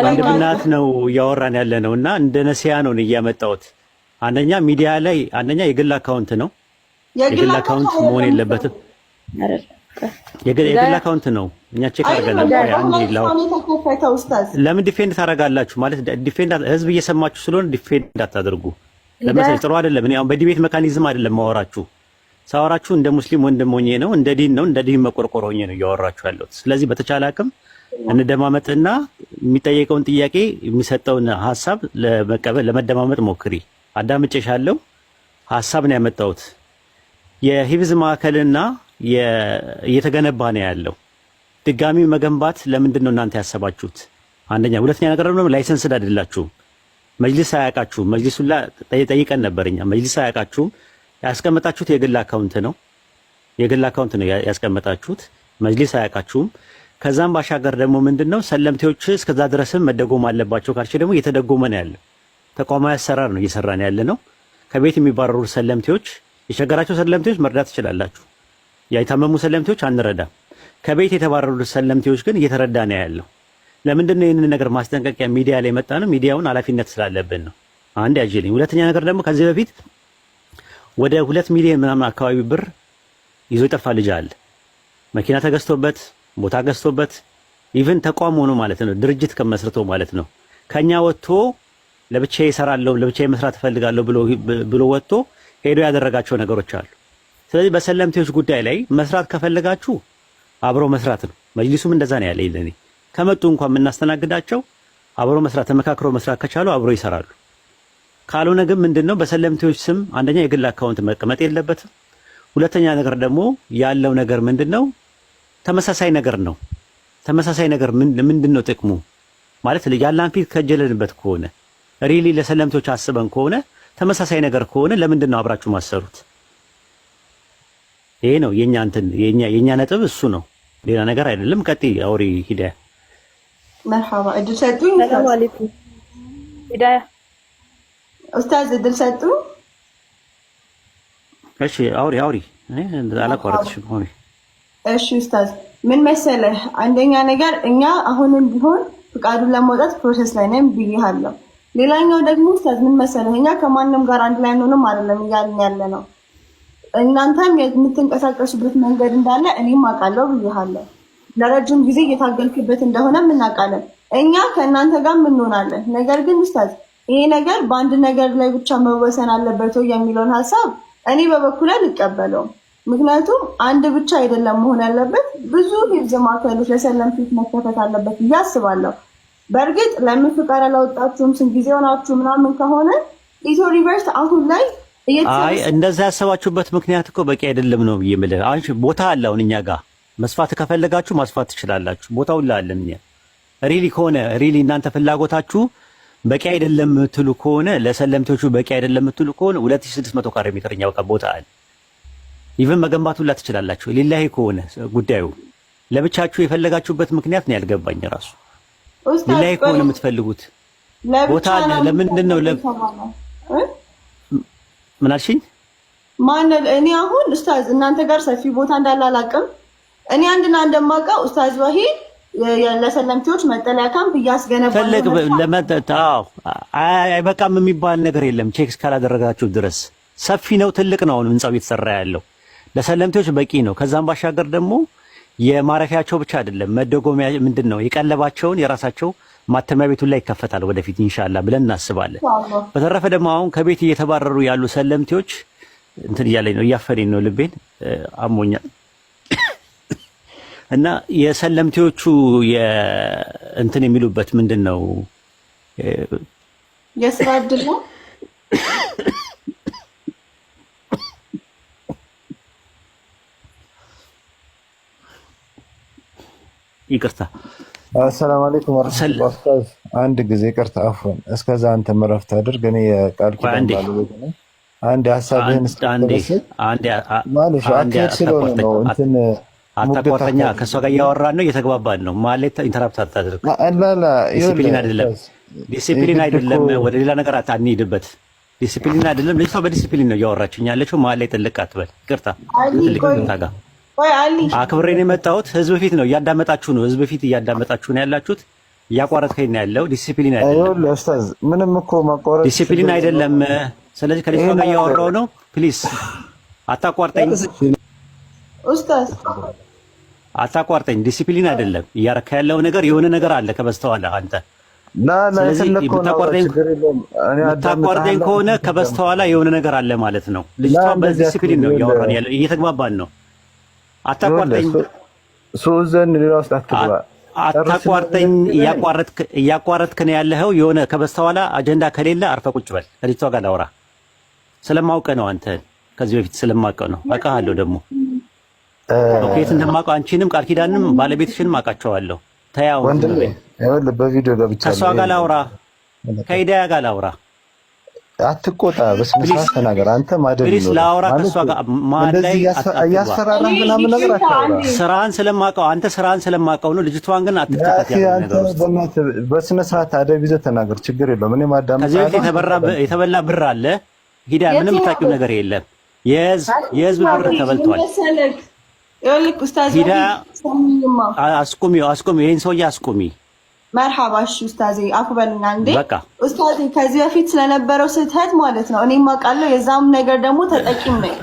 ወንድምናት ነው እያወራን ያለ ነው እና እንደ ነሲያ ነው እያመጣሁት። አንደኛ ሚዲያ ላይ አንደኛ የግል አካውንት ነው። የግል አካውንት መሆን የለበትም። የግል አካውንት ነው። እኛ ቼክ አድርገናል። ለምን ዲፌንድ ታደርጋላችሁ? ማለት ዲፌንድ ህዝብ እየሰማችሁ ስለሆነ ዲፌንድ አታደርጉ። ለምን ጥሩ አይደለም። እኔ አሁን በዲቤት ሜካኒዝም አይደለም ማወራችሁ። ሳወራችሁ እንደ ሙስሊም ወንድም ሆኜ ነው፣ እንደ ዲን ነው፣ እንደ ዲን መቆርቆር ሆኜ ነው እያወራችሁ ያለሁት። ስለዚህ በተቻለ አቅም እንደማመጥና የሚጠየቀውን ጥያቄ የሚሰጠውን ሐሳብ ለመቀበል ለመደማመጥ ሞክሪ። አዳምጬሻለሁ። ሐሳብ ነው ያመጣሁት። የሂፍዝ ማዕከልና እየተገነባ ነው ያለው። ድጋሚ መገንባት ለምንድን ነው እናንተ ያሰባችሁት? አንደኛ። ሁለተኛ ነገር ደግሞ ላይሰንስድ አይደላችሁም። መጅሊስ አያውቃችሁም። መጅሊሱላ ጠይቀን ነበርኛ። መጅሊስ አያውቃችሁም። ያስቀመጣችሁት የግል አካውንት ነው። የግል አካውንት ነው ያስቀመጣችሁት። መጅሊስ አያውቃችሁም። ከዛም ባሻገር ደግሞ ምንድነው ሰለምቴዎች እስከዛ ድረስም መደጎም አለባቸው ካልሽ ደግሞ እየተደጎመ ነው ያለው። ተቋማዊ አሰራር ነው እየሰራን ያለ ነው። ከቤት የሚባረሩ ሰለምቴዎች የቸገራቸው ሰለምቴዎች መርዳት ትችላላችሁ። የታመሙ ሰለምቴዎች አንረዳም። ከቤት የተባረሩ ሰለምቴዎች ግን እየተረዳ ነው ያለው። ለምንድን ነው ይህንን ነገር ማስጠንቀቂያ ሚዲያ ላይ መጣ ነው? ሚዲያውን ኃላፊነት ስላለብን ነው። አንድ ያጅልኝ። ሁለተኛ ነገር ደግሞ ከዚህ በፊት ወደ 2 ሚሊዮን ምናምን አካባቢ ብር ይዞ የጠፋ ልጅ አለ። መኪና ተገዝቶበት ቦታ ገዝቶበት ኢቭን ተቋም ሆኖ ማለት ነው ድርጅት ከመስርቶ ማለት ነው ከኛ ወጥቶ ለብቻዬ እሰራለሁ ለብቻዬ መስራት እፈልጋለሁ ብሎ ወጥቶ ሄዶ ያደረጋቸው ነገሮች አሉ። ስለዚህ በሰለምቴዎች ጉዳይ ላይ መስራት ከፈለጋችሁ አብሮ መስራት ነው። መጅሊሱም እንደዛ ነው ያለኝ። ለኔ ከመጡ እንኳን የምናስተናግዳቸው አብሮ መስራት ተመካክሮ መስራት ከቻሉ አብሮ ይሰራሉ። ካልሆነ ግን ምንድነው በሰለምቴዎች ስም አንደኛ የግል አካውንት መቀመጥ የለበትም። ሁለተኛ ነገር ደግሞ ያለው ነገር ምንድነው ተመሳሳይ ነገር ነው። ተመሳሳይ ነገር ምንድነው ጥቅሙ? ማለት ያላን ፊት ከጀለንበት ከሆነ ሪሊ ለሰለምቶች አስበን ከሆነ ተመሳሳይ ነገር ከሆነ ለምንድን ነው አብራችሁ ማሰሩት? ይሄ ነው የኛ ነጥብ እሱ ነው፣ ሌላ ነገር አይደለም። ቀጥይ አውሪ ሂዳያ። መርሐባ እድል ሰጡኝ። ሰላም አለይኩም ሂዳያ ኡስታዝ እድል ሰጡ። እሺ አውሪ እኔ አላቋረጥሽም። አውሪ። እሺ ኡስታዝ ምን መሰለህ፣ አንደኛ ነገር እኛ አሁንም ቢሆን ፍቃዱን ለማውጣት ፕሮሰስ ላይ ነን ብዬሃለሁ። ሌላኛው ደግሞ ኡስታዝ ምን መሰለህ፣ እኛ ከማንም ጋር አንድ ላይ አንሆንም አይደለም እያልን ያለ ነው። እናንተም የምትንቀሳቀሱበት መንገድ እንዳለ እኔም አውቃለሁ ብዬሃለሁ። ለረጅም ጊዜ እየታገልክበት እንደሆነ እናውቃለን። እኛ ከእናንተ ጋር እንሆናለን። ነገር ግን ኡስታዝ ይሄ ነገር በአንድ ነገር ላይ ብቻ መወሰን አለበት የሚለውን ሀሳብ እኔ በበኩሌ አልቀበለውም። ምክንያቱም አንድ ብቻ አይደለም መሆን ያለበት፣ ብዙ ሂፍዝ ማዕከሎች ለሰለምቴዎች መከፈት አለበት ብዬ አስባለሁ። በእርግጥ ለምን ፍቃድ አላወጣችሁም ስንት ጊዜ ሆናችሁ ምናምን ከሆነ ኢትዮ ሪቨርስ አሁን ላይ እንደዛ ያሰባችሁበት ምክንያት እኮ በቂ አይደለም ነው ብዬ የምልህ። አንቺ ቦታ አለ አሁን እኛ ጋር መስፋት ከፈለጋችሁ ማስፋት ትችላላችሁ። ቦታው አለን እኛ። ሪሊ እናንተ ፍላጎታችሁ በቂ አይደለም የምትሉ ከሆነ ለሰለምቴዎቹ በቂ አይደለም የምትሉ ከሆነ 2600 ካሬ ሜትር እኛ በቃ ቦታ አለ። ኢቭን መገንባቱ ላ ትችላላችሁ። ሊላሂ ከሆነ ጉዳዩ ለብቻችሁ የፈለጋችሁበት ምክንያት ነው ያልገባኝ ራሱ። ሊላሂ ከሆነ የምትፈልጉት ቦታ አለ። ለምንድን ነው ምን አልሽኝ? እኔ አሁን ኡስታዝ እናንተ ጋር ሰፊ ቦታ እንዳለ አላውቅም። እኔ አንድና እንደማውቀው ኡስታዝ ወሂድ ለሰለምቴዎች መጠለያ ካምፕ እያስገነባ አይበቃም የሚባል ነገር የለም። ቼክ እስካላደረጋችሁ ድረስ ሰፊ ነው፣ ትልቅ ነው። አሁን ህንጻው እየተሰራ ያለው ለሰለምቴዎች በቂ ነው። ከዛም ባሻገር ደግሞ የማረፊያቸው ብቻ አይደለም መደጎሚያ ምንድን ነው የቀለባቸውን የራሳቸው ማተሚያ ቤቱን ላይ ይከፈታል ወደፊት ኢንሻአላህ ብለን እናስባለን። በተረፈ ደግሞ አሁን ከቤት እየተባረሩ ያሉ ሰለምቴዎች እንትን እያለኝ ነው እያፈረኝ ነው ልቤን አሞኛል። እና የሰለምቴዎቹ እንትን የሚሉበት ምንድን ነው የስራ እድል ነው። ይቅርታ። አሰላሙ አለይኩም ወራህመቱላሂ ወበረካቱ። አንድ ጊዜ ይቅርታ አፍሮን እስከዛ አንተ መረፍት አድርግ። እኔ የቃል ኪዳን ባለቤት ነኝ። አንድ ሀሳብህን አታቋርጠኛ። ከእሷ ጋር እያወራን ነው እየተግባባን ነው። ማለት ኢንተራፕት አታድርግ። ዲሲፕሊን አይደለም። ወደ ሌላ ነገር አንሂድበት። ዲሲፕሊን አይደለም። ልጅቷ በዲሲፕሊን ነው እያወራችኝ ያለችው። መሀል ላይ ጥልቅ አትበል። ይቅርታ ጋር አክብሬን የመጣሁት ህዝብ ፊት ነው። እያዳመጣችሁ ነው። ህዝብ ፊት እያዳመጣችሁ ነው ያላችሁት። እያቋረጥከኝ ነው ያለው። ዲሲፕሊን አይደለም። ይኸውልህ ኡስታዝ ምንም እኮ ማቋረጥ ዲሲፕሊን አይደለም። ስለዚህ ከልጅቷ ጋር እያወራሁ ነው። ፕሊዝ አታቋርጠኝ ኡስታዝ፣ አታቋርጠኝ። ዲሲፕሊን አይደለም እያረካ ያለው ነገር። የሆነ ነገር አለ ከበስተኋላ አንተ። ስለዚህ የምታቋርጠኝ ከሆነ ከበስተኋላ የሆነ ነገር አለ ማለት ነው። ልጅቷ በዲሲፕሊን ነው እያወራን ያለው፣ እየተግባባን ነው። አታቋርጠኝ ሱዘን ሌላ ውስጥ አትግባ። አታቋርጠኝ። እያቋረጥክ ነው ያለኸው። የሆነ ከበስተኋላ አጀንዳ ከሌለ አርፈህ ቁጭ በል። ከልጅቷ ጋር ላውራ። ስለማውቀ ነው አንተ ከዚህ በፊት ስለማውቀው ነው። አውቃለሁ ደግሞ ኦኬት እንደማውቀው አንቺንም ቃል ኪዳንም ባለቤትሽንም አውቃቸዋለሁ። ተያው ወንድሜ ይኸውልህ በቪዲዮ ገብቻለሁ። ከሷ ጋር ላውራ፣ ከሂዳያ ጋር ላውራ። አትቆጣ፣ በስነ ስርዓት ተናገር። አንተ ማደግ ነው ፕሊስ ላውራ ከሷ ጋር ማለይ እያስፈራራህ ምናምን ነገር አታውራ። ስራህን ስለማውቀው አንተ ስራህን ስለማውቀው ነው። ልጅቷን ግን አትከታት ያለው ነገር ውስጥ በስነ ስርዓት አደብ ይዘህ ተናገር። ችግር የለውም። እኔ ማዳመጥ ከዚህ በፊት የተበላ ብር አለ። ሂዳያ ምንም ታውቂው ነገር የለም። የህዝብ ብር ተበልቷል። ይኸውልህ ኡስታዝ አስቁሚው፣ ይሄን ሰውዬ አስቁሚ። መርሐባ። እሺ ኡስታዝ አፉ በልና እንዴ ኡስታዝ፣ ከዚህ በፊት ስለነበረው ስህተት ማለት ነው እኔም አውቃለሁ። የዛም ነገር ደግሞ ተጠቂም ነኝ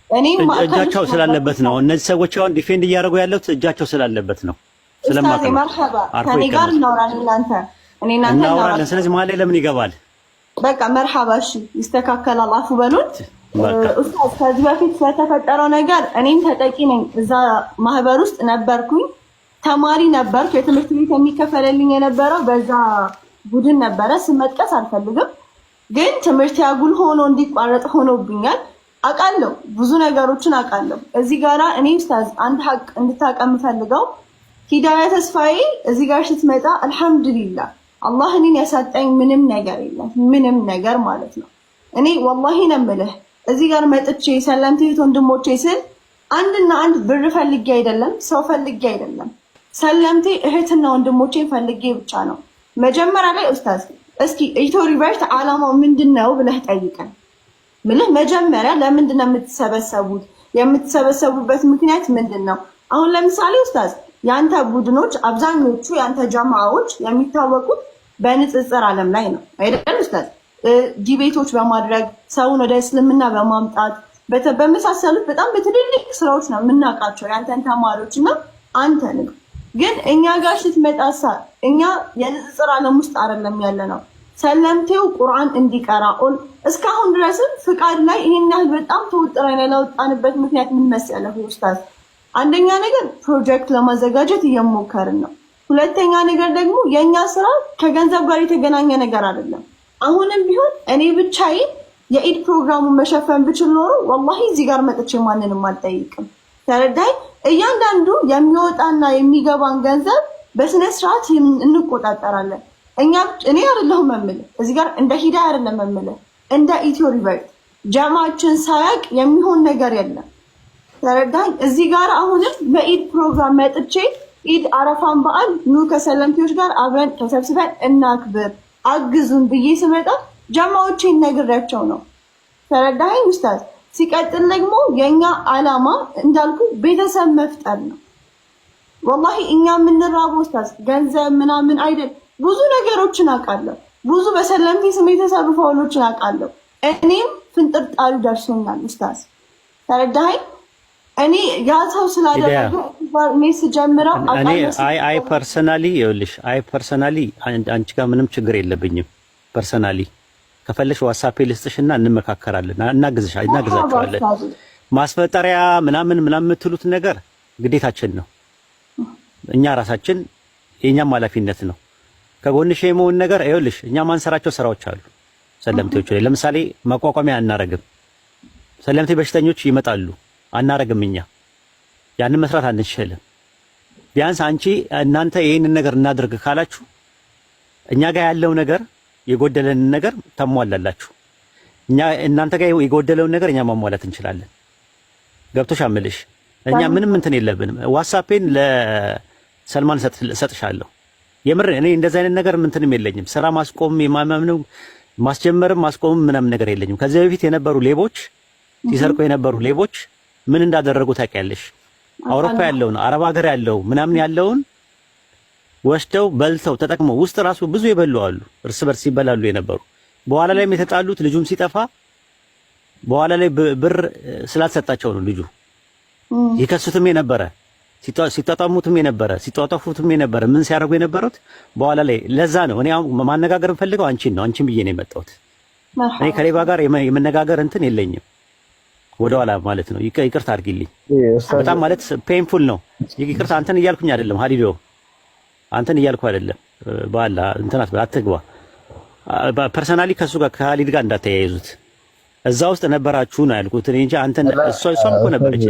እኔም። እጃቸው ስላለበት ነው እነዚህ ሰዎች አሁን ዲፌንድ እያደረጉ ያለው እጃቸው ስላለበት ነው። ኡስታዝ መርሐባ፣ ከኔ ጋር እናወራለን። እናንተ እናወራለን። ስለዚህ መሀል ላይ ለምን ይገባል? በቃ መርሐባ። እሺ ይስተካከላል። አፉ በሉን ኡስታዝ። ከዚህ በፊት ስለተፈጠረው ነገር እኔም ተጠቂ ነኝ። እዛ ማህበር ውስጥ ነበርኩኝ፣ ተማሪ ነበርኩ። የትምህርት ቤት የሚከፈለልኝ የነበረው በዛ ቡድን ነበረ። ስመጥቀስ አልፈልግም፣ ግን ትምህርት ያጉል ሆኖ እንዲቋረጥ ሆኖብኛል። አውቃለሁ፣ ብዙ ነገሮችን አውቃለሁ። እዚህ ጋራ እኔ ኡስታዝ አንድ ሀቅ እንድታውቅ የምፈልገው ሂዳያ ተስፋዬ እዚህ ጋር ስትመጣ አልሐምዱሊላህ አላህ እኔን ያሳጣኝ ምንም ነገር የለም፣ ምንም ነገር ማለት ነው። እኔ ወላሂ ነው የምልህ እዚህ ጋር መጥቼ ሰለምቴ ወንድሞቼ ስል አንድና አንድ ብር ፈልጌ አይደለም፣ ሰው ፈልጌ አይደለም። ሰለምቴ እህትና ወንድሞቼን ፈልጌ ብቻ ነው። መጀመሪያ ላይ ኡስታዝ እስኪ ኢትዮ ሪቨርት ዓላማው ምንድነው ብለህ ጠይቀን። ምልህ መጀመሪያ ለምንድን ነው የምትሰበሰቡት? የምትሰበሰቡበት ምክንያት ምንድነው? አሁን ለምሳሌ ኡስታዝ ያንተ ቡድኖች አብዛኞቹ ያንተ ጀማዓዎች የሚታወቁት በንጽጽር ዓለም ላይ ነው አይደል ኡስታዝ? ዲቤቶች በማድረግ ሰውን ወደ እስልምና በማምጣት በመሳሰሉት በጣም በትልልቅ ስራዎች ነው የምናውቃቸው ያንተን ተማሪዎች እና አንተን። ግን እኛ ጋር ስትመጣሳ እኛ የንጽጽር ዓለም ውስጥ አይደለም ያለ ነው። ሰለምቴው ቁርአን እንዲቀራ እስካሁን ድረስም ፍቃድ ላይ ይሄን ያህል በጣም ተወጥረን ያላወጣንበት ምክንያት ምን መሰለህ ኡስታዝ? አንደኛ ነገር ፕሮጀክት ለማዘጋጀት እየሞከርን ነው። ሁለተኛ ነገር ደግሞ የኛ ስራ ከገንዘብ ጋር የተገናኘ ነገር አይደለም። አሁንም ቢሆን እኔ ብቻዬን የኢድ ፕሮግራሙን መሸፈን ብችል ኖሮ ወላሂ እዚህ ጋር መጥቼ ማንንም አልጠይቅም። ተረዳይ። እያንዳንዱ የሚወጣና የሚገባን ገንዘብ በስነ ስርዓት እንቆጣጠራለን። እኔ አይደለሁም የምልህ እዚህ ጋር እንደ ሂዳያ አይደለም የምልህ፣ እንደ ኢትዮ ሪቨርት ጀማችን ሳያቅ የሚሆን ነገር የለም። ተረዳኝ። እዚህ ጋር አሁንም በኢድ ፕሮግራም መጥቼ ኢድ አረፋን በዓል ኑ ከሰለምቴዎች ጋር አብረን ተሰብስበን እናክብር አግዙን ብዬ ስመጣ ጀማዎችን ነግሬያቸው ነው። ተረዳኸኝ ኡስታዝ? ሲቀጥል ደግሞ የኛ ዓላማ እንዳልኩ ቤተሰብ መፍጠር ነው። ወላሂ እኛ የምንራበው ኡስታዝ ገንዘብ ምናምን አይደል። ብዙ ነገሮችን አውቃለሁ። ብዙ በሰለምቴ ስም የተሰሩ ፋውሎችን አውቃለሁ። እኔም ፍንጥርጣሪ ደርሶኛል ኡስታዝ። ተረዳኸኝ? እኔ ያ ሰው ስላደረገ ሜስ ጀምረው አይ ፐርሰናሊ አንቺ ጋር ምንም ችግር የለብኝም። ፐርሰናሊ ከፈለሽ ዋትስአፕ ልስጥሽና እንመካከራለን፣ እናግዛቸዋለን። ማስፈጠሪያ ምናምን የምትሉት ነገር ግዴታችን ነው። እኛ ራሳችን የኛም ኃላፊነት ነው። ከጎንሽ የመሆን ነገር ይኸውልሽ፣ እኛ ማንሰራቸው ስራዎች አሉ ሰለምቴዎች ላይ። ለምሳሌ ማቋቋሚያ አናረግም። ሰለምቴ በሽተኞች ይመጣሉ፣ አናረግም። እኛ ያንን መስራት አንችልም። ቢያንስ እናንተ ይሄንን ነገር እናድርግ ካላችሁ እኛ ጋር ያለው ነገር የጎደለን ነገር ታሟላላችሁ። እናንተ ጋር የጎደለውን ነገር እኛ ማሟላት እንችላለን። ገብቶሽ አምልሽ እኛ ምንም እንትን የለብንም። ዋትስአፔን ለሰልማን ሰጥሻለሁ። የምር እኔ እንደዚህ አይነት ነገር ምንትንም የለኝም። ስራ ማስቆም የማመምነው ማስጀመርም ማስቆምም ምናምን ነገር የለኝም። ከዚህ በፊት የነበሩ ሌቦች ሲሰርቁ የነበሩ ሌቦች ምን እንዳደረጉ ታውቂያለሽ? አውሮፓ ያለውን አረብ ሀገር ያለው ምናምን ያለውን ወስደው በልተው ተጠቅመው ውስጥ ራሱ ብዙ የበሉ አሉ። እርስ በርስ ይበላሉ የነበሩ በኋላ ላይም የተጣሉት ልጁም ሲጠፋ በኋላ ላይ ብር ስላልሰጣቸው ነው። ልጁ ይከሱትም የነበረ ሲጣጣሙትም የነበረ ሲጣጣፉትም የነበረ ምን ሲያደርጉ የነበሩት በኋላ ላይ ለዛ ነው። እኔ አሁን ማነጋገር የምፈልገው አንቺን ብዬ ነው የመጣሁት። እኔ ከሌባ ጋር የመነጋገር እንትን የለኝም ወደኋላ ማለት ነው። ይቅርታ አድርጊልኝ። በጣም ማለት ፔንፉል ነው። ይቅርታ አንተን እያልኩኝ አይደለም ሀዲዶ፣ አንተን እያልኩ አይደለም። ባላ እንትናት አትግባ። ፐርሰናሊ ከሱ ጋር ከሀሊድ ጋር እንዳተያይዙት እዛ ውስጥ ነበራችሁ ነው ያልኩት እኔ እንጂ አንተን እሷም እኮ ነበረች።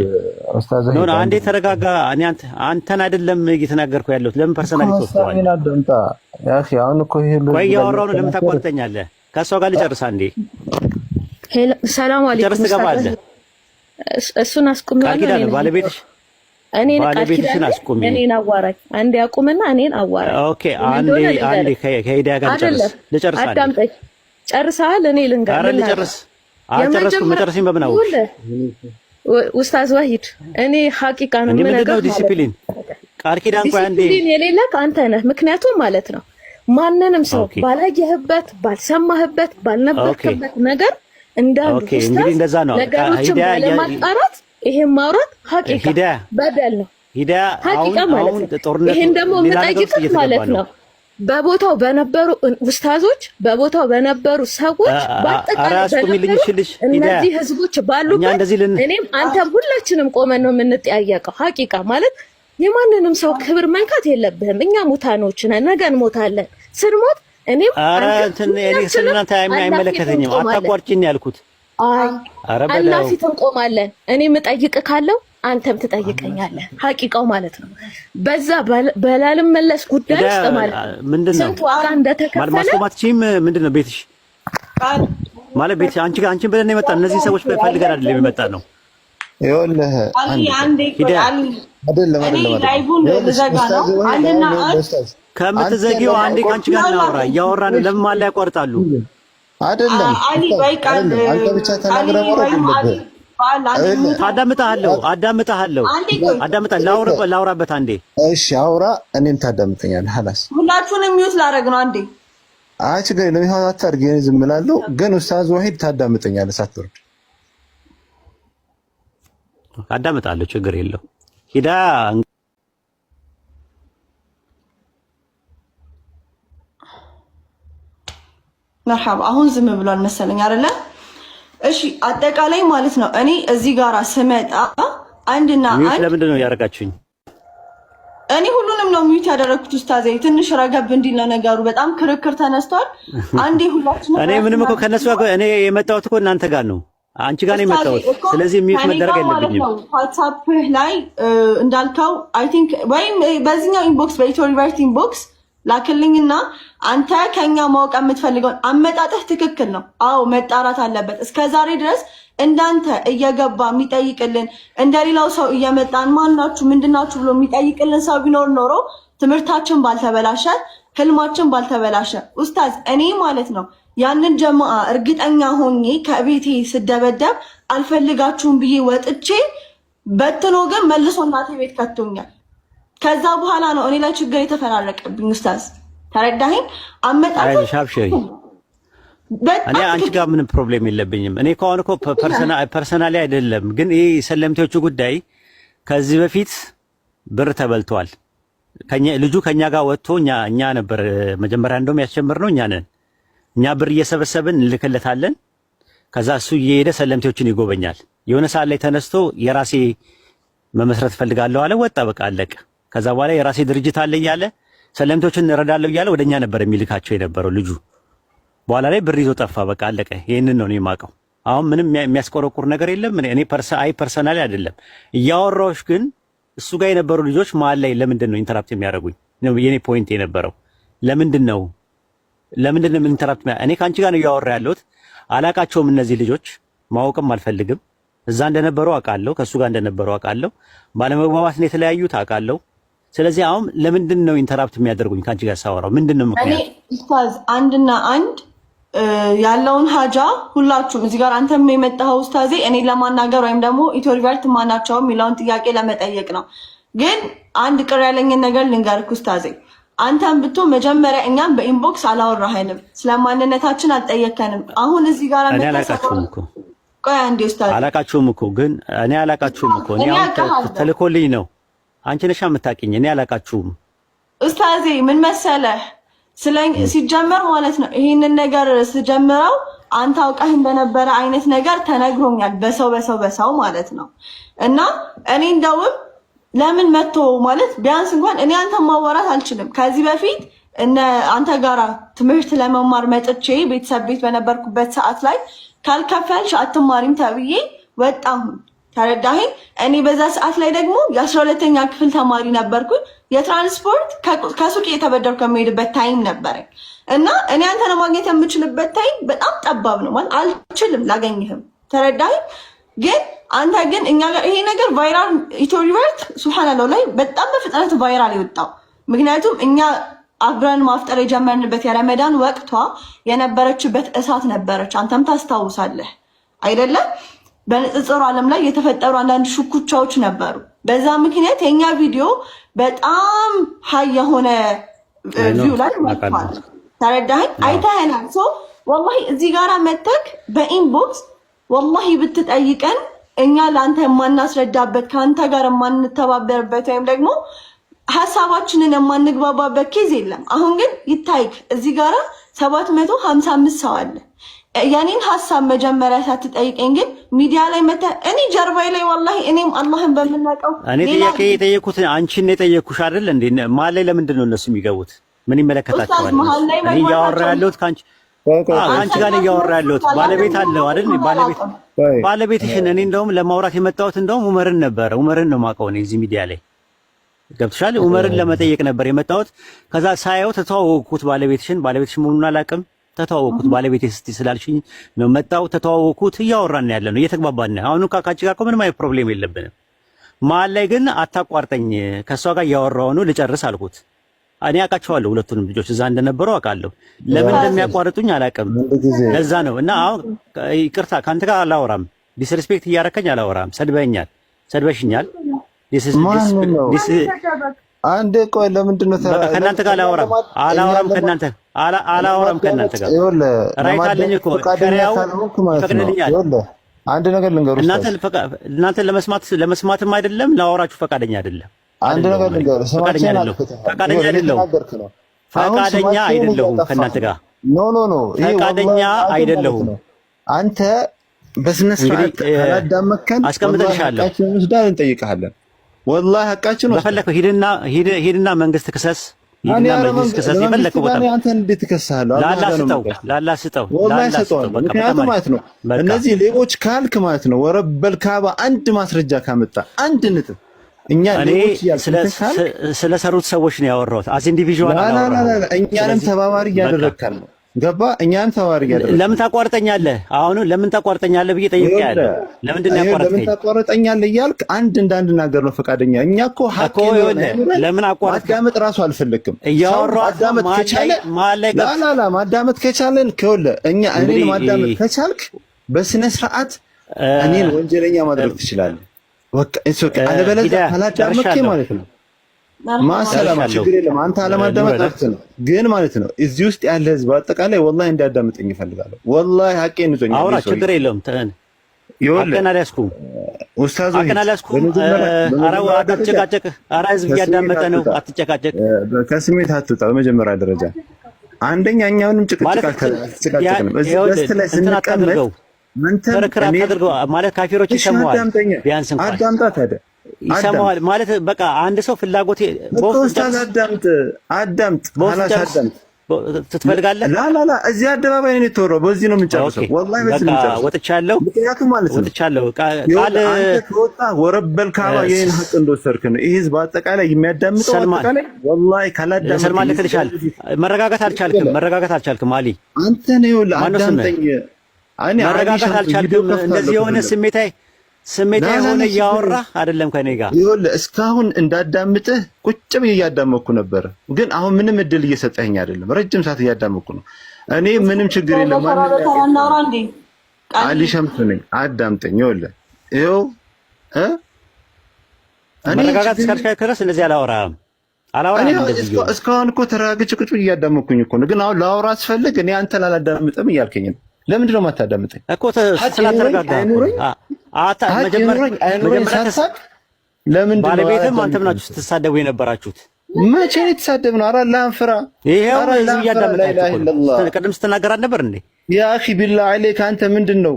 ነው አንዴ ተረጋጋ። እኔ አንተን አይደለም እየተናገርኩ ያለሁት። ለምን ፐርሰናሊ ተወስተዋል? አሁን እኮ ይሄ ቆይ እያወራሁ ነው። ለምን ታቋርጠኛለህ? ከሷ ጋር ልጨርስ አንዴ። ሰላም አለይኩም። ጨርስ ትገባለህ። እሱን አስቁሚያለሁ። እኔ ባለቤትሽ ባለቤትሽን አስቁሚ። እኔን አዋራኝ አንዴ አቁምና እኔን አዋራኝ። ኦኬ አንዴ ከሄዳ ጋር ልጨርስ። አዳምጠኝ። ጨርሰሃል? እኔ ልንገር። ኧረ ልጨርስ። አልጨረስኩም። መጨረሴን በምን አወቅሽ? ኡስታዝ ዋሂድ እኔ ሐቂቃ ነው የምነግርህ። ዲሲፕሊን ቃል ኪዳን እንኳን አንዴ ዲሲፕሊን የሌለህ አንተ ነህ። ምክንያቱም ማለት ነው ማንንም ሰው ባላየህበት፣ ባልሰማህበት፣ ባልነበርክበት ነገር እንዳንዱ ኡስታዝ ነገሮችን ባለማጣራት ይሄን ማውራት ሐቂቃ በደል ነው። ሐቂቃ ማለት ነው። ይሄን ደግሞ የምጠይቅህ ማለት ነው በቦታው በነበሩ ኡስታዞች፣ በቦታው በነበሩ ሰዎች፣ በአጠቃላይ እነዚህ ህዝቦች ባሉበት እኔም አንተም ሁላችንም ቆመን ነው የምንጠያየቀው። ሐቂቃ ማለት የማንንም ሰው ክብር መንካት የለብህም። እኛ ሙታኖች ነን፣ ነገ እንሞታለን። ስንሞት እኔም እንትን እኔ ስለናንተ አይመለከተኝም። አታቋርጪኝ ያልኩት። አይ አላህ ፊት እንቆማለን። እኔ የምጠይቅ ካለው አንተም ትጠይቀኛለህ። ሐቂቃው ማለት ነው በዛ በላልመለስ ጉዳይ ውስጥ ማለት ምንድነው ስንት ዋጋ እንደተከፈለ ማስቆማትሽም ምንድነው ቤትሽ ማለት ቤትሽ አንቺን ብለን የመጣ እነዚህ ሰዎች ፈልገን አይደለም የመጣ ነው። ይኸውልህ ከምትዘጊው አንዴ ከአንቺ ጋር እናወራ። እያወራን ለምን ማላ ያቋርጣሉ? አይደለም አንተ ብቻ ተናግረህ አዳምጣለሁ። ላውራበት አንዴ። እሺ አውራ፣ እኔም ታዳምጠኛለህ። ሀላስ ሁላችሁንም ሚውት ላደርግ ነው አንዴ። አይ ችግር የለም። ይሄን አታድርግ። እኔ ዝም እላለሁ፣ ግን ኡስታዝ ዋሂድ ታዳምጠኛለህ ሳትወርድ። አዳምጣለሁ፣ ችግር የለው። ሂዳ መርሐባ። አሁን ዝም ብሏል መሰለኝ አይደለ? እሺ አጠቃላይ ማለት ነው እኔ እዚህ ጋራ ስመጣ አንድና አንድ ለምንድን ነው ያደረጋችሁኝ? እኔ ሁሉንም ነው ሚውት ያደረኩት ኡስታዝ። ትንሽ ረገብ እንዲል ነው ነገሩ። በጣም ክርክር ተነስቷል። አንዴ ሁላችንም እኔ ምንም እኮ ከነሱ ጋር እኔ የመጣሁት እኮ እናንተ ጋር ነው፣ አንቺ ጋር ነው የመጣሁት። ስለዚህ ሚውት መደረግ የለብኝም። ዋትስአፕ ላይ እንዳልከው አይ ቲንክ ወይም በዚህኛው ኢንቦክስ በኢትዮ ሪቨርት ኢንቦክስ ላክልኝና አንተ ከኛ ማወቅ የምትፈልገውን አመጣጥህ ትክክል ነው። አዎ መጣራት አለበት። እስከዛሬ ድረስ እንዳንተ እየገባ የሚጠይቅልን እንደሌላው ሰው እየመጣን ማናችሁ ምንድናችሁ ብሎ የሚጠይቅልን ሰው ቢኖር ኖሮ ትምህርታችን ባልተበላሸ፣ ህልማችን ባልተበላሸ። ኡስታዝ እኔ ማለት ነው ያንን ጀማዓ እርግጠኛ ሆኜ ከቤቴ ስደበደብ አልፈልጋችሁም ብዬ ወጥቼ በትኖ ግን መልሶ እናቴ ቤት ከቶኛል። ከዛ በኋላ ነው እኔ ላይ ችግር የተፈራረቀብኝ። ኡስታዝ ተረዳኸኝ? አመጣጡ እኔ አንቺ ጋር ምንም ፕሮብሌም የለብኝም። እኔ ከሆነ እኮ ፐርሰናሊ አይደለም፣ ግን ይሄ ሰለምቴዎቹ ጉዳይ ከዚህ በፊት ብር ተበልቷል። ልጁ ከኛ ጋር ወጥቶ እኛ ነበር መጀመሪያ እንደውም ያስጀምርነው እኛ ነን። እኛ ብር እየሰበሰብን እንልክለታለን። ከዛ እሱ እየሄደ ሰለምቴዎችን ይጎበኛል። የሆነ ሰዓት ላይ ተነስቶ የራሴ መመስረት ፈልጋለሁ አለ። ወጣ፣ በቃ አለቀ። ከዛ በኋላ የራሴ ድርጅት አለ እያለ ሰለምቴዎችን እንረዳለሁ እያለ ወደኛ ነበር የሚልካቸው የነበረው ልጁ። በኋላ ላይ ብር ይዞ ጠፋ፣ በቃ አለቀ። ይሄንን ነው እኔ የማውቀው። አሁን ምንም የሚያስቆረቁር ነገር የለም። እኔ ፐርሰናሊ አይደለም እያወራሁሽ፣ ግን እሱ ጋር የነበሩ ልጆች መሀል ላይ ለምንድን ነው ኢንተራፕት የሚያደርጉኝ? የኔ ፖይንት የነበረው ለምንድን ነው ኢንተራፕት? እኔ ከአንቺ ጋር ነው እያወራ ያለሁት። አላቃቸውም እነዚህ ልጆች፣ ማወቅም አልፈልግም። እዛ እንደነበሩ አውቃለሁ፣ ከእሱ ጋር እንደነበሩ አውቃለሁ። ባለመግባባት ነው የተለያዩት አውቃለሁ። ስለዚህ አሁን ለምንድን ነው ኢንተራፕት የሚያደርጉኝ ከአንቺ ጋር ሳወራው? ምንድን ነው ምክንያት? እኔ ኡስታዝ አንድና አንድ ያለውን ሀጃ ሁላችሁም እዚህ ጋር አንተም የመጣኸው ኡስታዜ እኔ ለማናገር ወይም ደግሞ ኢትዮ ሪቨርት ማናቸው የሚለውን ጥያቄ ለመጠየቅ ነው። ግን አንድ ቅር ያለኝን ነገር ልንገርክ ኡስታዜ። አንተም ብትሆን መጀመሪያ እኛም በኢንቦክስ አላወራኸንም፣ ስለማንነታችን አልጠየከንም። አሁን እዚህ ጋር እኔ አላቃችሁም እኮ ቆይ አንዴ ኡስታዝ አላቃችሁም እኮ ግን እኔ አላቃችሁም እኮ እኔ አሁን ተልኮልኝ ነው። አንቺ ነሽ የምታውቂኝ፣ እኔ አላቃችሁም ኡስታዜ። ምን መሰለህ ሲጀመር ማለት ነው ይሄንን ነገር ስጀምረው አንተ አውቀህ እንደነበረ አይነት ነገር ተነግሮኛል፣ በሰው ማለት ነው። እና እኔ እንደውም ለምን መጥቶ ማለት ቢያንስ እንኳን እኔ አንተ ማወራት አልችልም። ከዚህ በፊት አንተ ጋራ ትምህርት ለመማር መጥቼ ቤተሰብ ቤት በነበርኩበት ሰዓት ላይ ካልከፈልሽ አትማሪም ተብዬ ወጣሁ። ተረዳኸኝ? እኔ በዛ ሰዓት ላይ ደግሞ የ12ኛ ክፍል ተማሪ ነበርኩኝ። የትራንስፖርት ከሱቅ እየተበደርኩ ከሚሄድበት ታይም ነበረኝ እና እኔ አንተን ማግኘት የምችልበት ታይም በጣም ጠባብ ነው ማለት አልችልም ላገኝህም። ተረዳኸኝ? ግን አንተ ግን እኛ ጋር ይሄ ነገር ቫይራል ኢትዮሪቨርት ሱብሃንአላህ ላይ በጣም በፍጥነት ቫይራል የወጣው ምክንያቱም እኛ አብረን ማፍጠር የጀመርንበት የረመዳን ወቅቷ የነበረችበት እሳት ነበረች። አንተም ታስታውሳለህ አይደለም? በንጽጽሩ ዓለም ላይ የተፈጠሩ አንዳንድ ሽኩቻዎች ነበሩ። በዛ ምክንያት የኛ ቪዲዮ በጣም ሀይ የሆነ ቪው ላይ ወጥቷል። ተረዳኸኝ? አይተኸናል። ሶ ወላሂ እዚህ ጋር መተክ በኢንቦክስ ወላሂ ብትጠይቀን እኛ ለአንተ የማናስረዳበት ከአንተ ጋር የማንተባበርበት ወይም ደግሞ ሀሳባችንን የማንግባባበት ኬዝ የለም። አሁን ግን ይታይክ እዚህ ጋራ 755 ሰው አለ። ያኔን ሀሳብ መጀመሪያ ሳትጠይቀኝ ግን ሚዲያ ላይ መተ እኔ ጀርባይ ላይ ወላሂ እኔም አላህን በምናውቀው እኔ ጥያቄ የጠየኩት አንቺን ነው የጠየኩሽ አይደል እንዴ? መሀል ላይ ለምንድን ነው እነሱ የሚገቡት? ምን ይመለከታቸዋል? እኔ እያወራ ያለሁት ከአንቺ ጋር ነው እያወራ ያለሁት። ባለቤት አለው አይደል? ባለቤትሽን እኔ እንደውም ለማውራት የመጣሁት እንደውም ኡመርን ነበረ። ኡመርን ነው የማውቀው እኔ እዚህ ሚዲያ ላይ ገብቶሻል? ኡመርን ለመጠየቅ ነበር የመጣሁት። ከዛ ሳየው ተተዋወቅኩት ባለቤትሽን መሆኑን አላውቅም። ተተዋወቅኩት ባለቤቴ ስትይ ስላልሽኝ ነው መጣው። ተተዋወቅኩት እያወራን ያለ ነው እየተግባባን ነው። አሁን ካካቺ ጋር ምንም አይነት ፕሮብሌም የለብንም። መሀል ላይ ግን አታቋርጠኝ፣ ከሷ ጋር እያወራሁ ነው ልጨርስ አልኩት። እኔ አውቃቸዋለሁ ሁለቱንም ልጆች እዛ እንደነበሩ አውቃለሁ። ለምን እንደሚያቋርጡኝ አላውቅም። ለዛ ነው እና አሁን ይቅርታ ካንተ ጋር አላወራም። ዲስሪስፔክት እያረከኝ አላወራም። ሰድበሽኛል። አንዴ ቆይ፣ ለምንድን ነው ከእናንተ ጋር አላወራም ከእናንተ ጋር ራይት አለኝ እኮ ከሪያው ፈቅድልኛል። አንድ ነገር ልንገርህ፣ እናንተ ለመስማትም አይደለም ላወራችሁ ፈቃደኛ አይደለም። አንድ ነገር ልንገርህ፣ ፈቃደኛ አይደለሁም ከእናንተ ጋር ፈቃደኛ አይደለሁም። አንተ በስነ ስርዓት ካላዳመከን አስቀምጥልሻለሁ፣ እንጠይቅሃለን። ወላሂ ሐቃችን በፈለከው ሂድና መንግስት ክሰስ፣ የፈለከው ቦታ አንተን እንዴት ትከሳለህ? ላላ ስጠው። ምክንያቱም ማለት ነው እነዚህ ሌቦች ካልክ ማለት ነው ወረበል ካባ አንድ ማስረጃ ካመጣ አንድ ነጥብ እኛ ሌቦች ስለሰሩት ሰዎች ነው ያወራሁት። አዝ ኢንዲቪዥዋል እኛንም ተባባሪ እያደረግካል ነው። ገባ? እኛን ተባባሪ እያደረግካል። ለምን ታቋርጠኛለህ? አሁን ለምን ታቋርጠኛለህ ብዬ ጠይቄያለሁ። ለምን ታቋርጠኛለህ እያልክ አንድ እንዳንናገር ነው ፈቃደኛ። እኛ እኮ ለምን ማዳመጥ ራሱ አልፈለግም። ማዳመጥ ከቻለን እኛ እኔን ማዳመጥ ከቻልክ በስነ ስርዓት እኔን ወንጀለኛ ማድረግ ትችላለህ። በቃ እሱ አለበለዚያ ካላዳመጥከኝ ማለት ነው ማሰላማ ችግር የለም። አንተ አለማዳመጥ መብት ነው፣ ግን ማለት ነው እዚህ ውስጥ ያለ ህዝብ አጠቃላይ ወላሂ እንዲያዳምጠኝ ይፈልጋለሁ። ወላሂ ሐቄን ይዞኝ አውራ ችግር የለውም። አቀናሊያስኩም ኡስታዝ አቀናሊያስኩም አትጨቃጨቅ። ኧረ ህዝብ እያዳመጠ ነው፣ አትጨቃጨቅ። ከስሜት አትውጣ። በመጀመሪያ ደረጃ አንደኛ እኛውንም ጭቅጭቅ አትጨቃጨቅንም። እዚህ ደስ ላይ ስንቀመጥ ክርክር አታድርገው ማለት ካፊሮች ይሰማዋል። ቢያንስ እንኳን አዳምጣ ታዲያ ይሰማዋል ማለት በቃ አንድ ሰው ፍላጎት አዳምጥ ትፈልጋለህ? ላ እዚህ አደባባይ ነው የተወራው። በዚህ ነው የምንጨርሰው። ወላሂ በዚህ ነው የምንጨርሰው። ወጥቻለሁ። ምክንያቱም ማለት ነው ወጥቻለሁ። አንተ ከወጣ ወረበል ካባ የኔን ሀቅ እንደወሰድክ ነው። ይሄ ህዝብ አጠቃላይ የሚያዳምጠው አጠቃላይ ወላሂ ካላዳምጥ ሰልማን ልክልሻል። መረጋጋት አልቻልክም አሊ። አንተ ነው ይኸውልህ፣ አዳምጠኝ። መረጋጋት አልቻልክም። እንደዚህ የሆነ ስሜታዊ የሆነ እያወራህ አይደለም ከኔ ጋር። ይኸውልህ እስካሁን እንዳዳምጥህ ቁጭ ብዬ እያዳመጥኩ ነበር፣ ግን አሁን ምንም እድል እየሰጠኸኝ አይደለም። ረጅም ሰዓት እያዳመጥኩ ነው። እኔ ምንም ችግር የለም። አሊ ሸምሱ ነኝ። አዳምጠኝ። ይኸውልህ እኔ መረጋጋት እስካልቻልክ ድረስ እንደዚህ አላወራህም። አላወራም እንደዚህ ነው። እስካሁን እኮ ተረጋግቼ ቁጭ ብዬ እያዳመጥኩኝ እኮ ነው። ግን አሁን ላወራ አስፈልግ እኔ አንተን አላዳምጥም እያልከኝ ነው። ለምንድን ነው የማታዳምጠኝ እኮ? ስላልተረጋጋ መጀመሪያ ሳሳብ ለምንድን ነው ባለቤትም አንተም ናችሁ ስትሳደቡ የነበራችሁት? መቼ ነው የተሳደብነው? ኧረ አላህን ፍራ። ይሄው እዚህ እያዳመጣችሁ ቅድም ስትናገር ነበር እንዴ? ያ አኺ ቢላህ አለይክ አንተ ምንድን ነው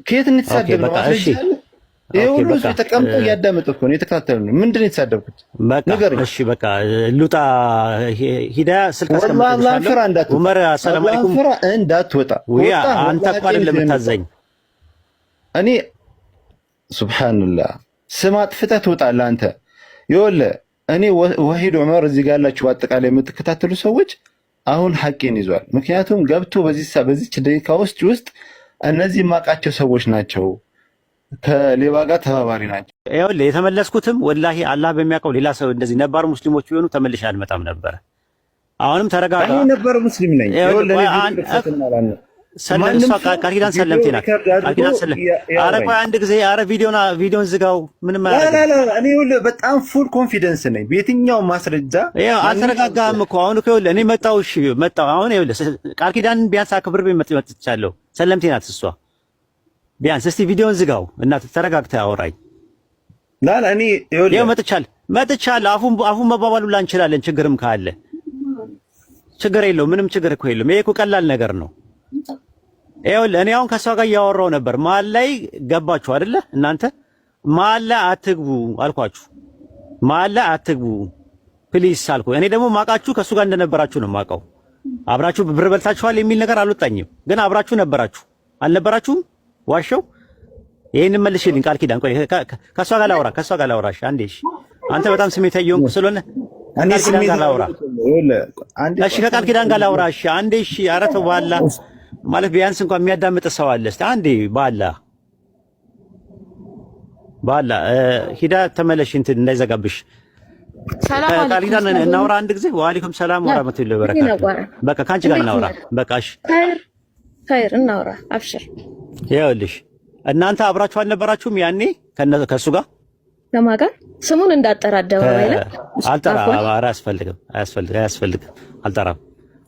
ከየት እንተሳደብነው? እሺ ይሄ ሁሉ ተቀምጦ እያዳመጠ እኮ ነው የተከታተሉ ነው። ምንድን ነው የተሳደብኩት? እሺ በቃ ሉጣ ሂዳያ ስልክ አስቀምጥልሻለሁ። ዑመር ሰላም አለይኩም እንዳትወጣ አንተ እኮ አይደለም የምታዘኝ እኔ ሱብሃንአላህ ስም አጥፍተህ ትወጣለህ አንተ። ይኸውልህ እኔ ወሂድ ዑመር እዚህ ጋር ያላችሁ አጠቃላይ የምትከታተሉ ሰዎች አሁን ሐቄን ይዟል። ምክንያቱም ገብቶ በዚች ደቂቃ ውስጥ እነዚህ የማውቃቸው ሰዎች ናቸው፣ ከሌባ ጋር ተባባሪ ናቸው። ይኸውልህ የተመለስኩትም ወላሂ አላህ በሚያውቀው ሌላ ሰው እንደዚህ ነባር ሙስሊሞች ቢሆኑ ተመልሼ አልመጣም ነበረ። አሁንም ተረጋጋ። እኔ ነባር ሙስሊም ነኝ። ቃልኪዳን ሰለምቴ ናት። ቃልኪዳን ሰለም። ኧረ ቆይ አንድ ጊዜ ቪዲዮን ዝጋው። ምንም እኔ በጣም ፉል ኮንፊደንስ ነኝ በየትኛው ማስረጃ። አልተረጋጋህም እኮ አሁን እኮ ይኸውልህ እኔ መጣሁ። እሺ መጣሁ። አሁን ይኸውልህ ቃልኪዳንን ቢያንስ አክብሬ መጥቻለሁ። ሰለምቴ ናት እሷ። ቢያንስ እስቲ ቪዲዮን ዝጋው እና ተረጋግተህ አውራኝ። እኔ ይኸውልህ መጥቻለሁ። አፉን መባባሉ እንችላለን። ችግርም ካለ ችግር የለውም። ምንም ችግር እኮ የለውም። ይሄ እኮ ቀላል ነገር ነው። ይኸውልህ እኔ አሁን ከሷ ጋር እያወራሁ ነበር። መሀል ላይ ገባችሁ አይደለ? እናንተ መሀል ላይ አትግቡ አልኳችሁ። መሀል ላይ አትግቡ ፕሊስ አልኩ። እኔ ደግሞ ማውቃችሁ ከሱ ጋር እንደነበራችሁ ነው የማውቀው። አብራችሁ ብር በልታችኋል የሚል ነገር አልወጣኝም፣ ግን አብራችሁ ነበራችሁ አልነበራችሁም? ዋሸው። ይሄን መልሽልኝ ቃል ኪዳን። ቆይ ከሷ ጋር ላውራ እሺ አንዴ። እሺ አንተ በጣም ስሜታዊ የሆንኩ ስለሆነ ከቃል ኪዳን ጋር ላውራ። እሺ ከቃል ኪዳን ጋር ላውራ። እሺ አንዴ። እሺ ኧረ ተው በኋላ ማለት ቢያንስ እንኳን የሚያዳምጥ ሰው አለ። እስቲ አንዴ ባላ ሂዳ ተመለሽ፣ እንትን እንዳይዘጋብሽ። ቃል ኪዳን እናውራ አንድ ጊዜ። ወአለይኩም ሰላም ወራህመቱላሂ ወበረካቱ። በቃ ካንቺ ጋር እናውራ። በቃ እሺ ኸይር እናውራ። አብሽር። ይኸውልሽ እናንተ አብራችሁ አልነበራችሁም ያኔ ከሱ ጋር? ከማን ጋር? ስሙን እንዳጠራ አደባባይ ላይ አልጠራም። ኧረ አያስፈልግም። አልጠራም።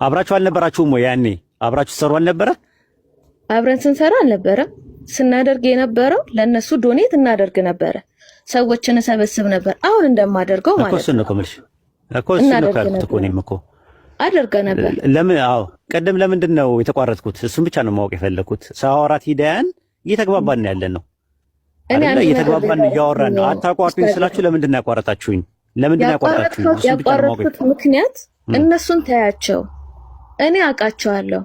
አብራችሁ አልነበራችሁም ወይ ያኔ? አብራችሁ ሰሩ አልነበረ? አብረን ስንሰራ አልነበረ? ስናደርግ የነበረው ለነሱ ዶኔት እናደርግ ነበረ። ሰዎችን ሰበስብ ነበር። አሁን እንደማደርገው ማለት ነው። እኮ እሱን ነው የምልሽ። እኮ እሱን ነው ካልኩት እኮ እኔም እኮ አደርገ ነበር። ለምን? አዎ ቀደም ለምንድን ነው የተቋረጥኩት? እሱን ብቻ ነው ማወቅ የፈለኩት። ሳወራት ሂዳያን እየተግባባን ነው ያለን ነው አይደል? እየተግባባን እያወራን ነው። አታቋርጡኝ ስላችሁ ለምንድን ነው ያቋረጣችሁኝ? ለምንድን ነው ያቋረጣችሁኝ? ያቋረጥኩት ምክንያት እነሱን ታያቸው፣ እኔ አውቃቸዋለሁ።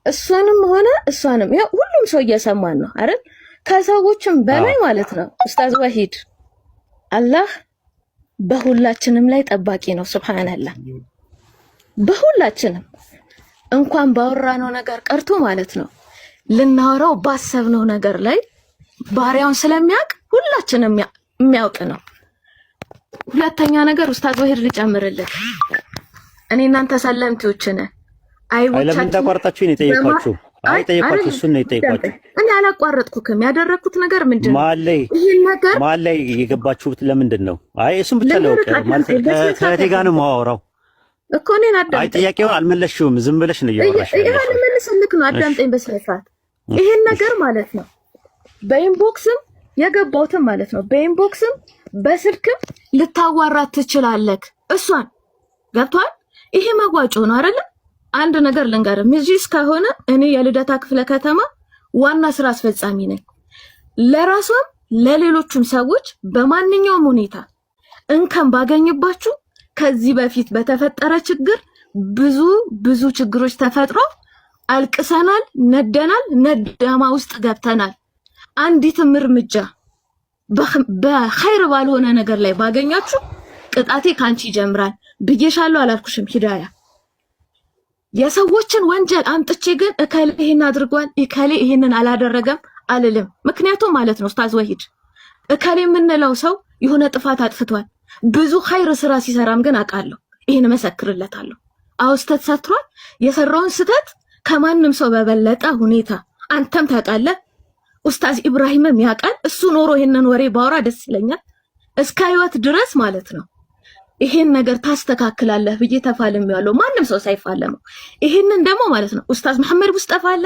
እሷንም ሆነ እሷንም ያው ሁሉም ሰው እየሰማን ነው አይደል? ከሰዎችም በላይ ማለት ነው። ኡስታዝ ወሂድ አላህ በሁላችንም ላይ ጠባቂ ነው። ሱብሃንአላህ በሁላችንም እንኳን ባወራነው ነገር ቀርቶ ማለት ነው ልናወራው ባሰብነው ነገር ላይ ባሪያውን ስለሚያውቅ ሁላችንም የሚያውቅ ነው። ሁለተኛ ነገር ኡስታዝ ወሂድ ልጨምርልህ፣ እኔ እናንተ ሰለምቲዎች ነን። ለምን ተቋርጣችሁ ነው የጠየኳችሁ? ጠየኳችሁ። እሱን ነው የጠየኳችሁ። እኔ አላቋረጥኩክም። ያደረኩት ነገር ምንድን ነው? መሀል ላይ የገባችሁት ለምንድን ነው? እሱን ብቻ ለውቅ ማለት ከእህቴ ጋር ነው የማወራው እኮ እኔን አዳምጠኝ። ጥያቄውን አልመለስሽውም፣ ዝም ብለሽ ነው እያወራሽ። ይሄን ልመልስልክ ነው። አዳምጠኝ በስነ ስርዓት። ይሄን ነገር ማለት ነው በኢንቦክስም የገባሁትም ማለት ነው በኢንቦክስም በስልክም ልታዋራት ትችላለህ። እሷን ገብቷል። ይሄ መዋጮ ነው አይደለ? አንድ ነገር ልንገርህ፣ ሚጂስ ከሆነ እኔ የልደታ ክፍለ ከተማ ዋና ስራ አስፈጻሚ ነኝ። ለራሷም ለሌሎችም ሰዎች በማንኛውም ሁኔታ እንከን ባገኝባችሁ ከዚህ በፊት በተፈጠረ ችግር ብዙ ችግሮች ተፈጥሮ አልቅሰናል፣ ነደናል፣ ነዳማ ውስጥ ገብተናል። አንዲትም እርምጃ በኸይር ባልሆነ ነገር ላይ ባገኛችሁ ቅጣቴ ካንቺ ይጀምራል ብዬሻለሁ። አላልኩሽም ሂዳያ? የሰዎችን ወንጀል አምጥቼ ግን እከሌ ይሄን አድርጓል እከሌ ይሄንን አላደረገም አልልም። ምክንያቱም ማለት ነው ኡስታዝ ወሂድ እከሌ የምንለው ሰው የሆነ ጥፋት አጥፍቷል፣ ብዙ ኸይር ስራ ሲሰራም ግን አውቃለሁ። ይሄን መሰክርለታለሁ። አውስተት ሰትሯል። የሰራውን ስተት ከማንም ሰው በበለጠ ሁኔታ አንተም ታውቃለህ፣ ኡስታዝ ኢብራሂምም ያውቃል። እሱ ኖሮ ይሄንን ወሬ ባወራ ደስ ይለኛል እስከ ህይወት ድረስ ማለት ነው። ይሄን ነገር ታስተካክላለህ ብዬ ተፋልሜያለሁ። ማንም ሰው ሳይፋለመው ይሄንን ደግሞ ማለት ነው ኡስታዝ መሐመድ ሙስጠፋ አለ፣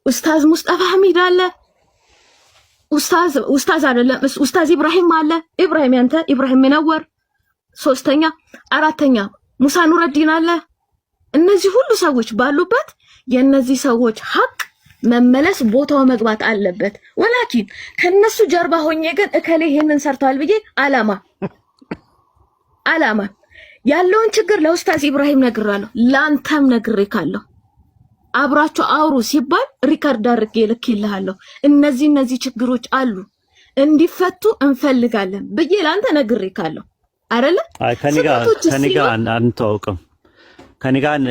ኡስታዝ ሙስጠፋ ሐሚድ አለ፣ ኡስታዝ አይደለም ኡስታዝ ኢብራሂም አለ። ኢብራሂም ያንተ ኢብራሂም ሚነወር ሶስተኛ፣ አራተኛ ሙሳ ኑረዲን አለ። እነዚህ ሁሉ ሰዎች ባሉበት የነዚህ ሰዎች ሐቅ መመለስ ቦታው መግባት አለበት። ወላኪን ከነሱ ጀርባ ሆኜ ግን እከሌ ይሄንን ሰርቷል ብዬ አላማ ያለውን ችግር ለኡስታዝ ኢብራሂም ነግራለሁ፣ ላንተም ነግሬካለሁ። አብራችሁ አውሩ ሲባል ሪከርድ አድርጌ ልኬልሃለሁ። እነዚህ ችግሮች አሉ እንዲፈቱ እንፈልጋለን ብዬ ላንተ ነግሬካለሁ አይደለ? አይ ከኔጋ አንተዋውቅም፣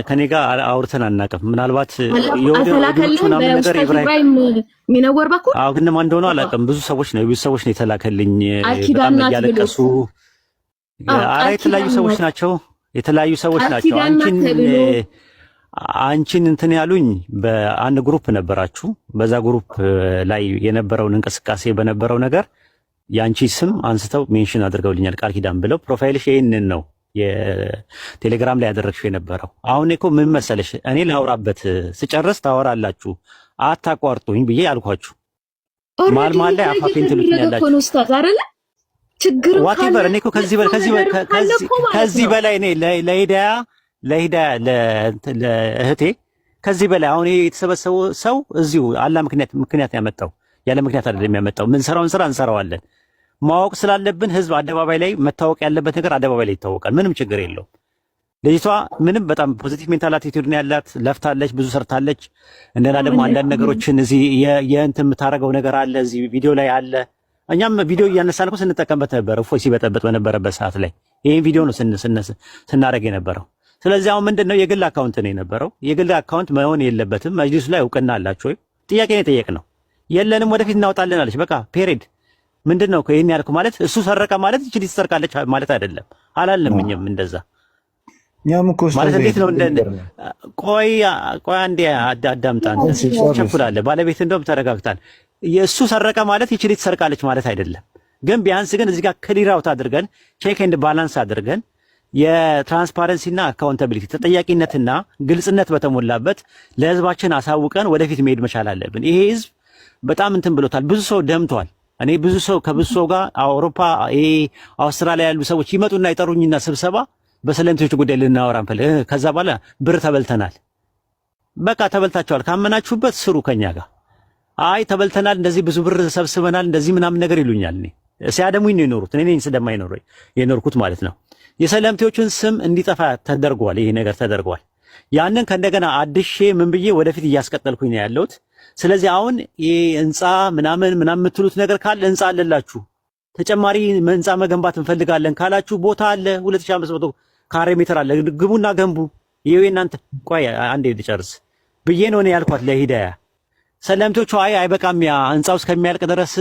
ከኔጋ አውርተን አናውቅም። ምናልባት የወደዶቹ ምናምን ነገር ኢብራሂም ሚነወር በኩል ግን ማን እንደሆነ አላውቅም። ብዙ ሰዎች ነው የተላከልኝ በጣም እያለቀሱ። ኧረ የተለያዩ ሰዎች ናቸው። አንቺን እንትን ያሉኝ በአንድ ግሩፕ ነበራችሁ። በዛ ግሩፕ ላይ የነበረውን እንቅስቃሴ በነበረው ነገር ያንቺ ስም አንስተው ሜንሽን አድርገውልኛል። ቃል ኪዳን ብለው ፕሮፋይልሽ ይሄንን ነው የቴሌግራም ላይ ያደረግሽው የነበረው። አሁን እኮ ምን መሰለሽ እኔ ላውራበት ስጨርስ ታወራላችሁ አታቋርጡኝ ብዬ አልኳችሁ። ማል ላይ አፋፊን ትሉኛላችሁ ችግር ዋቴቨር። እኔ እኮ ከዚህ በላይ እኔ ለሂዳያ ለእህቴ ከዚህ በላይ አሁን የተሰበሰበው ሰው እዚሁ አላህ ምክንያት ያመጣው ያለ ምክንያት አይደለም ያመጣው። ምን ሰራውን ስራ እንሰራዋለን። ማወቅ ስላለብን ህዝብ አደባባይ ላይ መታወቅ ያለበት ነገር አደባባይ ላይ ይታወቃል። ምንም ችግር የለውም። ልጅቷ ምንም በጣም ፖዚቲቭ ሜንታል አቲቲዩድ ነው ያላት። ለፍታለች፣ ብዙ ሰርታለች። እንደና ደግሞ አንዳንድ ነገሮችን እዚህ የእንትን የምታረገው ነገር አለ እዚህ ቪዲዮ ላይ አለ። እኛም ቪዲዮ እያነሳን እኮ ስንጠቀምበት ነበር። እፎይ ሲበጠበጥ በነበረበት ሰዓት ላይ ይሄን ቪዲዮ ነው ስናደርግ የነበረው። ስለዚህ አሁን ምንድነው የግል አካውንት ነው የነበረው። የግል አካውንት መሆን የለበትም። መጅሊሱ ላይ እውቅና አላችሁ ወይ? ጥያቄ ነው የጠየቅነው። የለንም ወደፊት እናወጣለን አለች። በቃ ፔሬድ። ምንድነው ይሄን ያልኩ ማለት እሱ ሰረቀ ማለት እቺ ትሰርቃለች ማለት አይደለም። አላለምኝም እንደዛ ማለት እንዴት ነው ቆይ አንዴ አዳምጣን ቸኩላለህ። ባለቤት እንደውም ተረጋግታል። የእሱ ሰረቀ ማለት እቺ ትሰርቃለች ማለት አይደለም። ግን ቢያንስ ግን እዚህ ጋር ክሊር አውት አድርገን ቼክ ኤንድ ባላንስ አድርገን የትራንስፓረንሲና አካውንታቢሊቲ ተጠያቂነትና ግልጽነት በተሞላበት ለህዝባችን አሳውቀን ወደፊት መሄድ መቻል አለብን። ይሄ ህዝብ በጣም እንትን ብሎታል። ብዙ ሰው ደምቷል። እኔ ከብዙ ሰው ጋር አውሮፓ አውስትራሊያ ያሉ ሰዎች ይመጡና ይጠሩኝና ስብሰባ በሰለምቴዎች ጉዳይ ልናወራ እንፈልግ። ከዛ በኋላ ብር ተበልተናል። በቃ ተበልታችኋል፣ ካመናችሁበት ስሩ ከኛ ጋር። አይ ተበልተናል፣ እንደዚህ ብዙ ብር ሰብስበናል፣ እንደዚህ ምናምን ነገር ይሉኛል። እኔ ሲያደሙኝ ነው የኖሩት። እኔ ነኝ ስደማ የኖርኩት ማለት ነው። የሰለምቴዎችን ስም እንዲጠፋ ተደርጓል። ይሄ ነገር ተደርጓል። ያንን ከእንደገና አድሼ ምን ብዬ ወደፊት እያስቀጠልኩኝ ነው ያለሁት። ስለዚህ አሁን ህንጻ ምናምን የምትሉት ነገር ካለ ህንጻ አለላችሁ፣ ተጨማሪ ህንጻ መገንባት እንፈልጋለን ካላችሁ ቦታ አለ፣ 2500 ካሬ ሜትር አለ፣ ግቡና ገንቡ። ይሄ እናንተ ቆይ አንዴ ልጨርስ ብዬ ነው እኔ ያልኳት ለሂዳያ። ሰለምቴዎቹ አይበቃም ያ ህንጻው እስከሚያልቅ ድረስ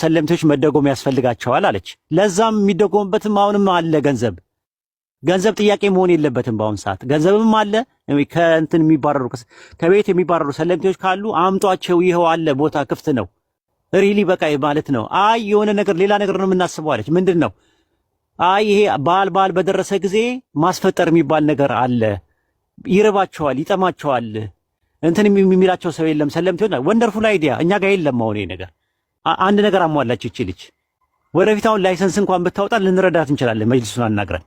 ሰለምቴዎች መደጎም ያስፈልጋቸዋል አለች። ለዛም የሚደጎምበትም አሁንም አለ ገንዘብ ጥያቄ መሆን የለበትም። በአሁን ሰዓት ገንዘብም አለ። ከእንትን ከቤት የሚባረሩ ሰለምቴዎች ካሉ አምጧቸው፣ ይኸው አለ፣ ቦታ ክፍት ነው። ሪሊ በቃ ማለት ነው። አይ የሆነ ነገር ሌላ ነገር ነው የምናስበው አለች። ምንድን ነው? አይ ይሄ በዓል በደረሰ ጊዜ ማስፈጠር የሚባል ነገር አለ። ይርባቸዋል፣ ይጠማቸዋል። እንትን የሚላቸው ሰው የለም። ሰለምቴዎች ወንደርፉል አይዲያ እኛ ጋር የለም። አሁን ይሄ ነገር አንድ ነገር አሟላች ይቺ ልጅ። ወደፊት አሁን ላይሰንስ እንኳን ብታወጣ ልንረዳት እንችላለን። መጅሊሱን አናግረን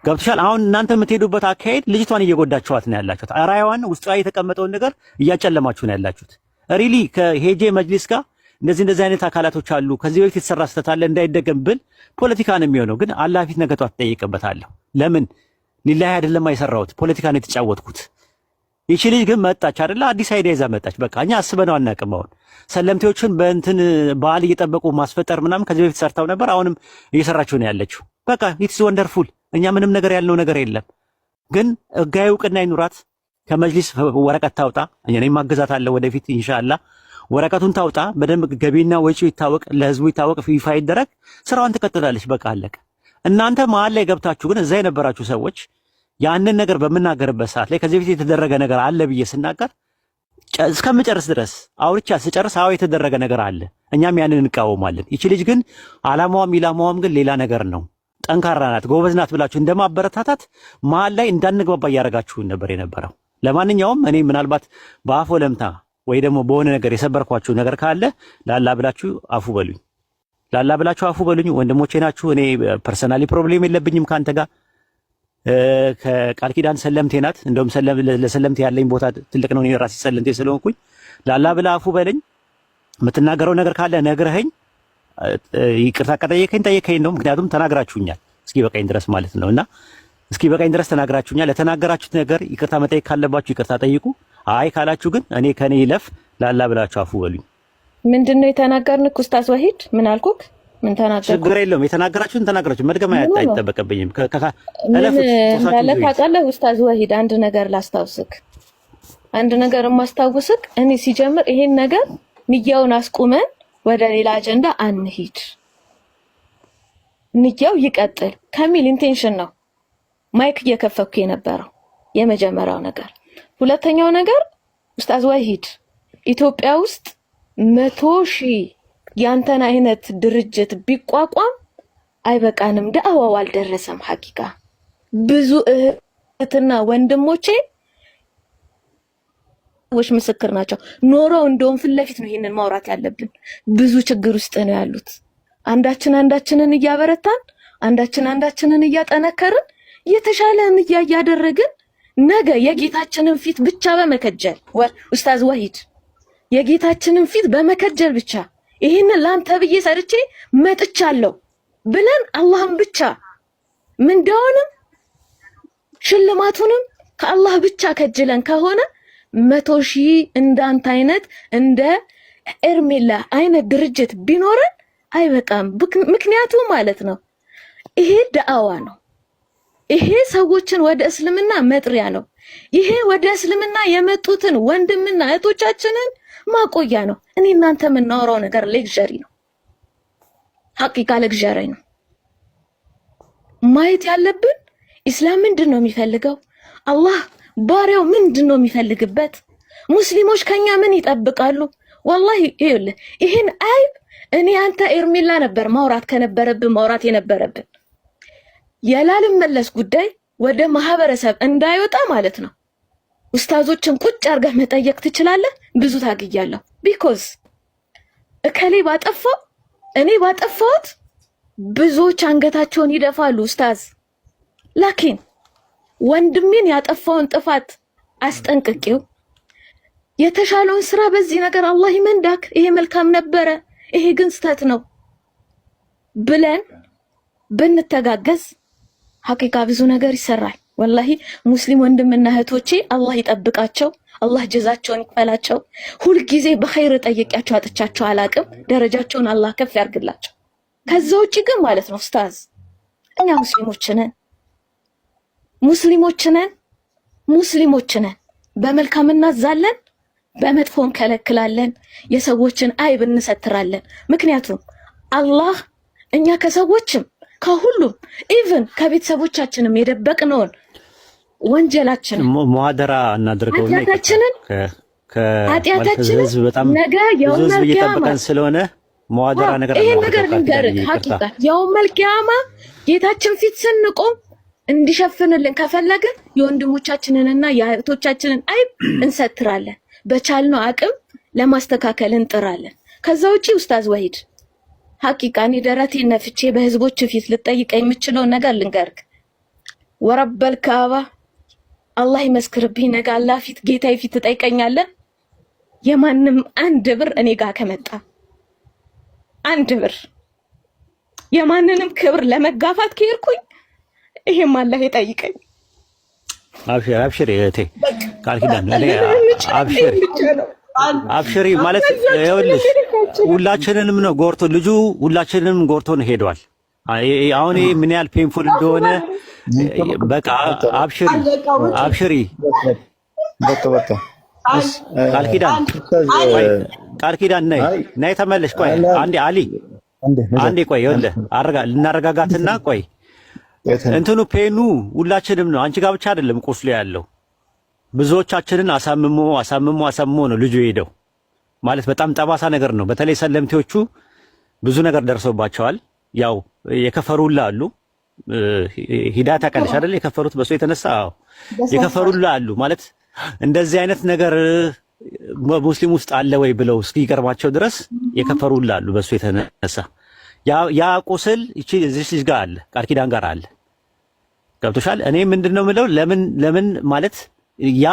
ገብቶሻል። አሁን እናንተ የምትሄዱበት አካሄድ ልጅቷን እየጎዳችኋት ነው ያላችሁት። ራያዋን ውስጧ የተቀመጠውን ነገር እያጨለማችሁ ነው ያላችሁት። ሪሊ ከሄጄ መጅሊስ ጋር እንደዚህ አይነት አካላቶች አሉ፣ ከዚህ በፊት የተሰራ ስህተት አለ እንዳይደገም ብል ፖለቲካ ነው የሚሆነው። ግን አላህ ፊት ነገ ጧት ትጠይቅበታለህ። ለምን ሊላሂ አይደለም የሰራሁት ፖለቲካ ነው የተጫወትኩት። ይቺ ልጅ ግን መጣች አይደለ? አዲስ አይዲያ ይዛ መጣች። በቃ እኛ አስበነው አናውቅም። አሁን ሰለምቴዎችን በእንትን በዓል እየጠበቁ ማስፈጠር ምናምን ከዚህ በፊት ሰርታው ነበር። አሁንም እየሰራችሁ ነው ያለችው። በቃ ኢትስ ወንደርፉል። እኛ ምንም ነገር ያልነው ነገር የለም። ግን ህጋዊ እውቅና ይኑራት። ከመጅሊስ ወረቀት ታውጣ። እኔም ማገዛታለሁ ወደፊት ኢንሻአላህ። ወረቀቱን ታውጣ፣ በደንብ ገቢና ወጪው ይታወቅ፣ ለህዝቡ ይታወቅ፣ ይፋ ይደረግ። ስራዋን ትቀጥላለች። በቃ አለቀ። እናንተ መሀል ላይ ገብታችሁ ግን እዛ የነበራችሁ ሰዎች ያንን ነገር በምናገርበት ሰዓት ላይ ከዚህ በፊት የተደረገ ነገር አለ ብዬ ስናገር እስከምጨርስ ድረስ አውርቻ ስጨርስ አዎ የተደረገ ነገር አለ፣ እኛም ያንን እንቃወማለን። ይቺ ልጅ ግን አላማዋም ኢላማዋም ግን ሌላ ነገር ነው። ጠንካራ ናት፣ ጎበዝ ናት ብላችሁ እንደማበረታታት መሀል ላይ እንዳንግባባ እያደረጋችሁን ነበር የነበረው። ለማንኛውም እኔ ምናልባት በአፎ ለምታ ወይ ደግሞ በሆነ ነገር የሰበርኳችሁ ነገር ካለ ላላ ብላችሁ አፉ በሉኝ፣ ላላ ብላችሁ አፉ በሉኝ። ወንድሞቼ ናችሁ። እኔ ፐርሰናሊ ፕሮብሌም የለብኝም ካንተ ጋር። ከቃል ኪዳን ሰለምቴ ናት። እንደውም ለሰለምቴ ያለኝ ቦታ ትልቅ ነው። እኔ ራሴ ሰለምቴ ስለሆንኩኝ ላላ ብላ አፉ በለኝ። የምትናገረው ነገር ካለ ነግረኸኝ ይቅርታ ከጠየቀኝ ጠየቀኝ ነው። ምክንያቱም ተናግራችሁኛል እስኪ በቃኝ ድረስ ማለት ነውና እስኪ በቃኝ ድረስ ተናግራችሁኛል። ለተናገራችሁት ነገር ይቅርታ መጠየቅ ካለባችሁ ይቅርታ ጠይቁ። አይ ካላችሁ ግን እኔ ከኔ ይለፍ ላላ ብላችሁ አፉ በሉኝ። ምንድነው የተናገርንክ ኡስታዝ ወሂድ? ምን አልኩክ? ምን ተናገርኩ? ችግር የለውም። የተናገራችሁን ተናገራችሁ። መድገም አይጠበቅብኝም። እንዳለ ታውቃለህ ኡስታዝ ወሂድ፣ አንድ ነገር ላስታውስክ። አንድ ነገር የማስታውስክ እኔ ሲጀምር ይሄን ነገር ንያውን አስቁመን ወደ ሌላ አጀንዳ አንሂድ፣ ንያው ይቀጥል ከሚል ኢንቴንሽን ነው ማይክ እየከፈኩ የነበረው የመጀመሪያው ነገር። ሁለተኛው ነገር ኡስታዝ ወሂድ ኢትዮጵያ ውስጥ 100,000 ያንተን አይነት ድርጅት ቢቋቋም አይበቃንም፣ ዳዕዋው አልደረሰም። ሐቂቃ ብዙ እህትና ወንድሞቼ ወሽ ምስክር ናቸው። ኖረው እንደውም ፊት ለፊት ነው ይሄንን ማውራት ያለብን። ብዙ ችግር ውስጥ ነው ያሉት። አንዳችንን እያበረታን አንዳችንን እያጠነከርን የተሻለን እያደረግን ነገ የጌታችንን ፊት ብቻ በመከጀል ኡስታዝ ወሂድ የጌታችንን ፊት በመከጀል ብቻ ይሄንን ላንተ ብዬ ሰርቼ መጥቻለሁ ብለን አላህን ብቻ ምንዳውንም ሽልማቱንም ከአላህ ብቻ ከጅለን ከሆነ 100,000 እንዳንተ አይነት እንደ ኤርሜላ አይነት ድርጅት ቢኖረን አይበቃም። ምክንያቱም ማለት ነው ይሄ ዳዕዋ ነው። ይሄ ሰዎችን ወደ እስልምና መጥሪያ ነው። ይሄ ወደ እስልምና የመጡትን ወንድምና እህቶቻችንን ማቆያ ነው። እኔ እናንተ የምናወራው ነገር ሌክዠሪ ነው። ሐቂቃ ሌክዠሪ ነው። ማየት ያለብን ኢስላም ምንድነው የሚፈልገው? አላህ ባሪያው ምንድነው የሚፈልግበት? ሙስሊሞች ከኛ ምን ይጠብቃሉ? ወላሂ ይኸውልህ ይሄን አይብ እኔ አንተ ኤርሜላ ነበር ማውራት የነበረብን። የላልመለስ ጉዳይ ወደ ማህበረሰብ እንዳይወጣ ማለት ነው። ኡስታዞችን ቁጭ አርገህ መጠየቅ ትችላለህ። ብዙ ታግያለሁ። ቢኮዝ እከሌ ባጠፋው እኔ ባጠፋሁት ብዙዎች አንገታቸውን ይደፋሉ ኡስታዝ። ላኪን ወንድሜን ያጠፋውን ጥፋት አስጠንቅቄው የተሻለውን ስራ በዚህ ነገር አላህ ይመንዳክ፣ ይሄ መልካም ነበረ፣ ይሄ ግን ስተት ነው ብለን ብንተጋገዝ ሐቂቃ ብዙ ነገር ይሰራል። ወላሂ ሙስሊም ወንድምና እህቶቼ አላህ ይጠብቃቸው፣ አላህ ጀዛቸውን ይክፈላቸው። ሁል ጊዜ በኸይር ጠይቂያቸው አጥቻቸው አላቅም። ደረጃቸውን አላህ ከፍ ያርግላቸው። ከዛ ውጪ ግን ማለት ነው ኡስታዝ እኛ ሙስሊሞች ነን። በመልካም እናዛለን፣ በመጥፎም ከለክላለን፣ የሰዎችን አይብ እንሰትራለን። ምክንያቱም አላህ እኛ ከሰዎችም ከሁሉም ኢቭን ከቤተሰቦቻችንም የደበቅነውን ወንጀላችንን ሙሐደራ እናድርገው ኃጢአታችንን ነገ የውመል ቂያማ ስለሆነ ሙሐደራ ነገር ይሄ ነገር ልንገርህ ሐቂቃ የውመል ቂያማ ጌታችን ፊት ስንቆም እንዲሸፍንልን ከፈለግን የወንድሞቻችንንና የእህቶቻችንን አይብ እንሰትራለን። በቻልነው አቅም ለማስተካከል እንጥራለን። ከዛ ውጪ ኡስታዝ ወሂድ ሐቂቃ እኔ ደረቴን ነፍቼ በህዝቦች ፊት ልጠይቅ የምችለው ነገር ልንገርክ። ወረበል ካባ አላህ ይመስክርብኝ፣ ነገ አላህ ፊት ጌታዬ ፊት ትጠይቀኛለህ። የማንም 1 ብር እኔ ጋር ከመጣ 1 ብር የማንንም ክብር ለመጋፋት ከሄድኩኝ ይሄም አላህ ይጠይቀኝ። አብሽሪ እህቴ ቃል ኪዳን አብሽሪ ማለት ይኸውልሽ ሁላችንንም ነው ጎርቶ ልጁ ሁላችንንም ጎርቶ ነው ሄዷል። አሁን ምን ያህል ፔንፉል እንደሆነ በቃ አብሽሪ በቃ ቃል ኪዳን ነይ ተመለሽ። ቆይ አንዴ አሊ አንዴ ቆይ ይኸውልህ ልናረጋጋትና ቆይ እንትኑ ፔኑ ሁላችንም ነው። አንቺ ጋር ብቻ አይደለም ቁስሉ ያለው ብዙዎቻችንን አሳምሞ ነው ልጁ ሄደው ማለት በጣም ጠባሳ ነገር ነው። በተለይ ሰለምቴዎቹ ብዙ ነገር ደርሶባቸዋል። ያው የከፈሩላ አሉ። ሂዳያ ታውቃለሽ አይደል? የከፈሩት በሱ የተነሳ የከፈሩላ አሉ ማለት እንደዚህ አይነት ነገር ሙስሊም ውስጥ አለ ወይ ብለው እስኪገርማቸው ድረስ የከፈሩላ አሉ በሱ የተነሳ። ያ ቁስል እዚህ ልጅ ጋር አለ፣ ቃል ኪዳን ጋር አለ። ገብቶሻል? እኔ ምንድነው የምለው ለምን ማለት ያ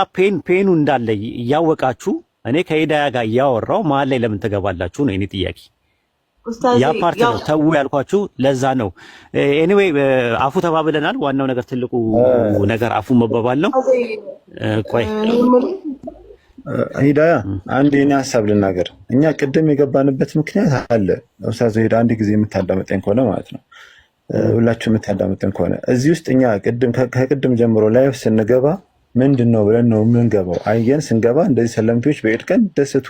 ፔኑ እንዳለ እያወቃችሁ እኔ ከሂዳያ ጋር እያወራው መሀል ላይ ለምን ትገባላችሁ ነው የኔ ጥያቄ። ያ ፓርት ነው ተው ያልኳችሁ ለዛ ነው። ኤኒዌይ አፉ ተባብለናል። ዋናው ነገር ትልቁ ነገር አፉ መባባል ነው። ቆይ ሂዳያ አንድ የኔ ሀሳብ ልናገር። እኛ ቅድም የገባንበት ምክንያት አለ። ኡስታዝ ሂዳ አንድ ጊዜ የምታዳመጠኝ ከሆነ ማለት ነው ሁላችሁ የምታዳመጠኝ ከሆነ እዚህ ውስጥ እኛ ከቅድም ጀምሮ ላይፍ ስንገባ ምንድነው ብለን ነው የምንገባው። አየን ስንገባ እንደዚህ ሰለምቴዎች በኢድ ቀን ደሰቱ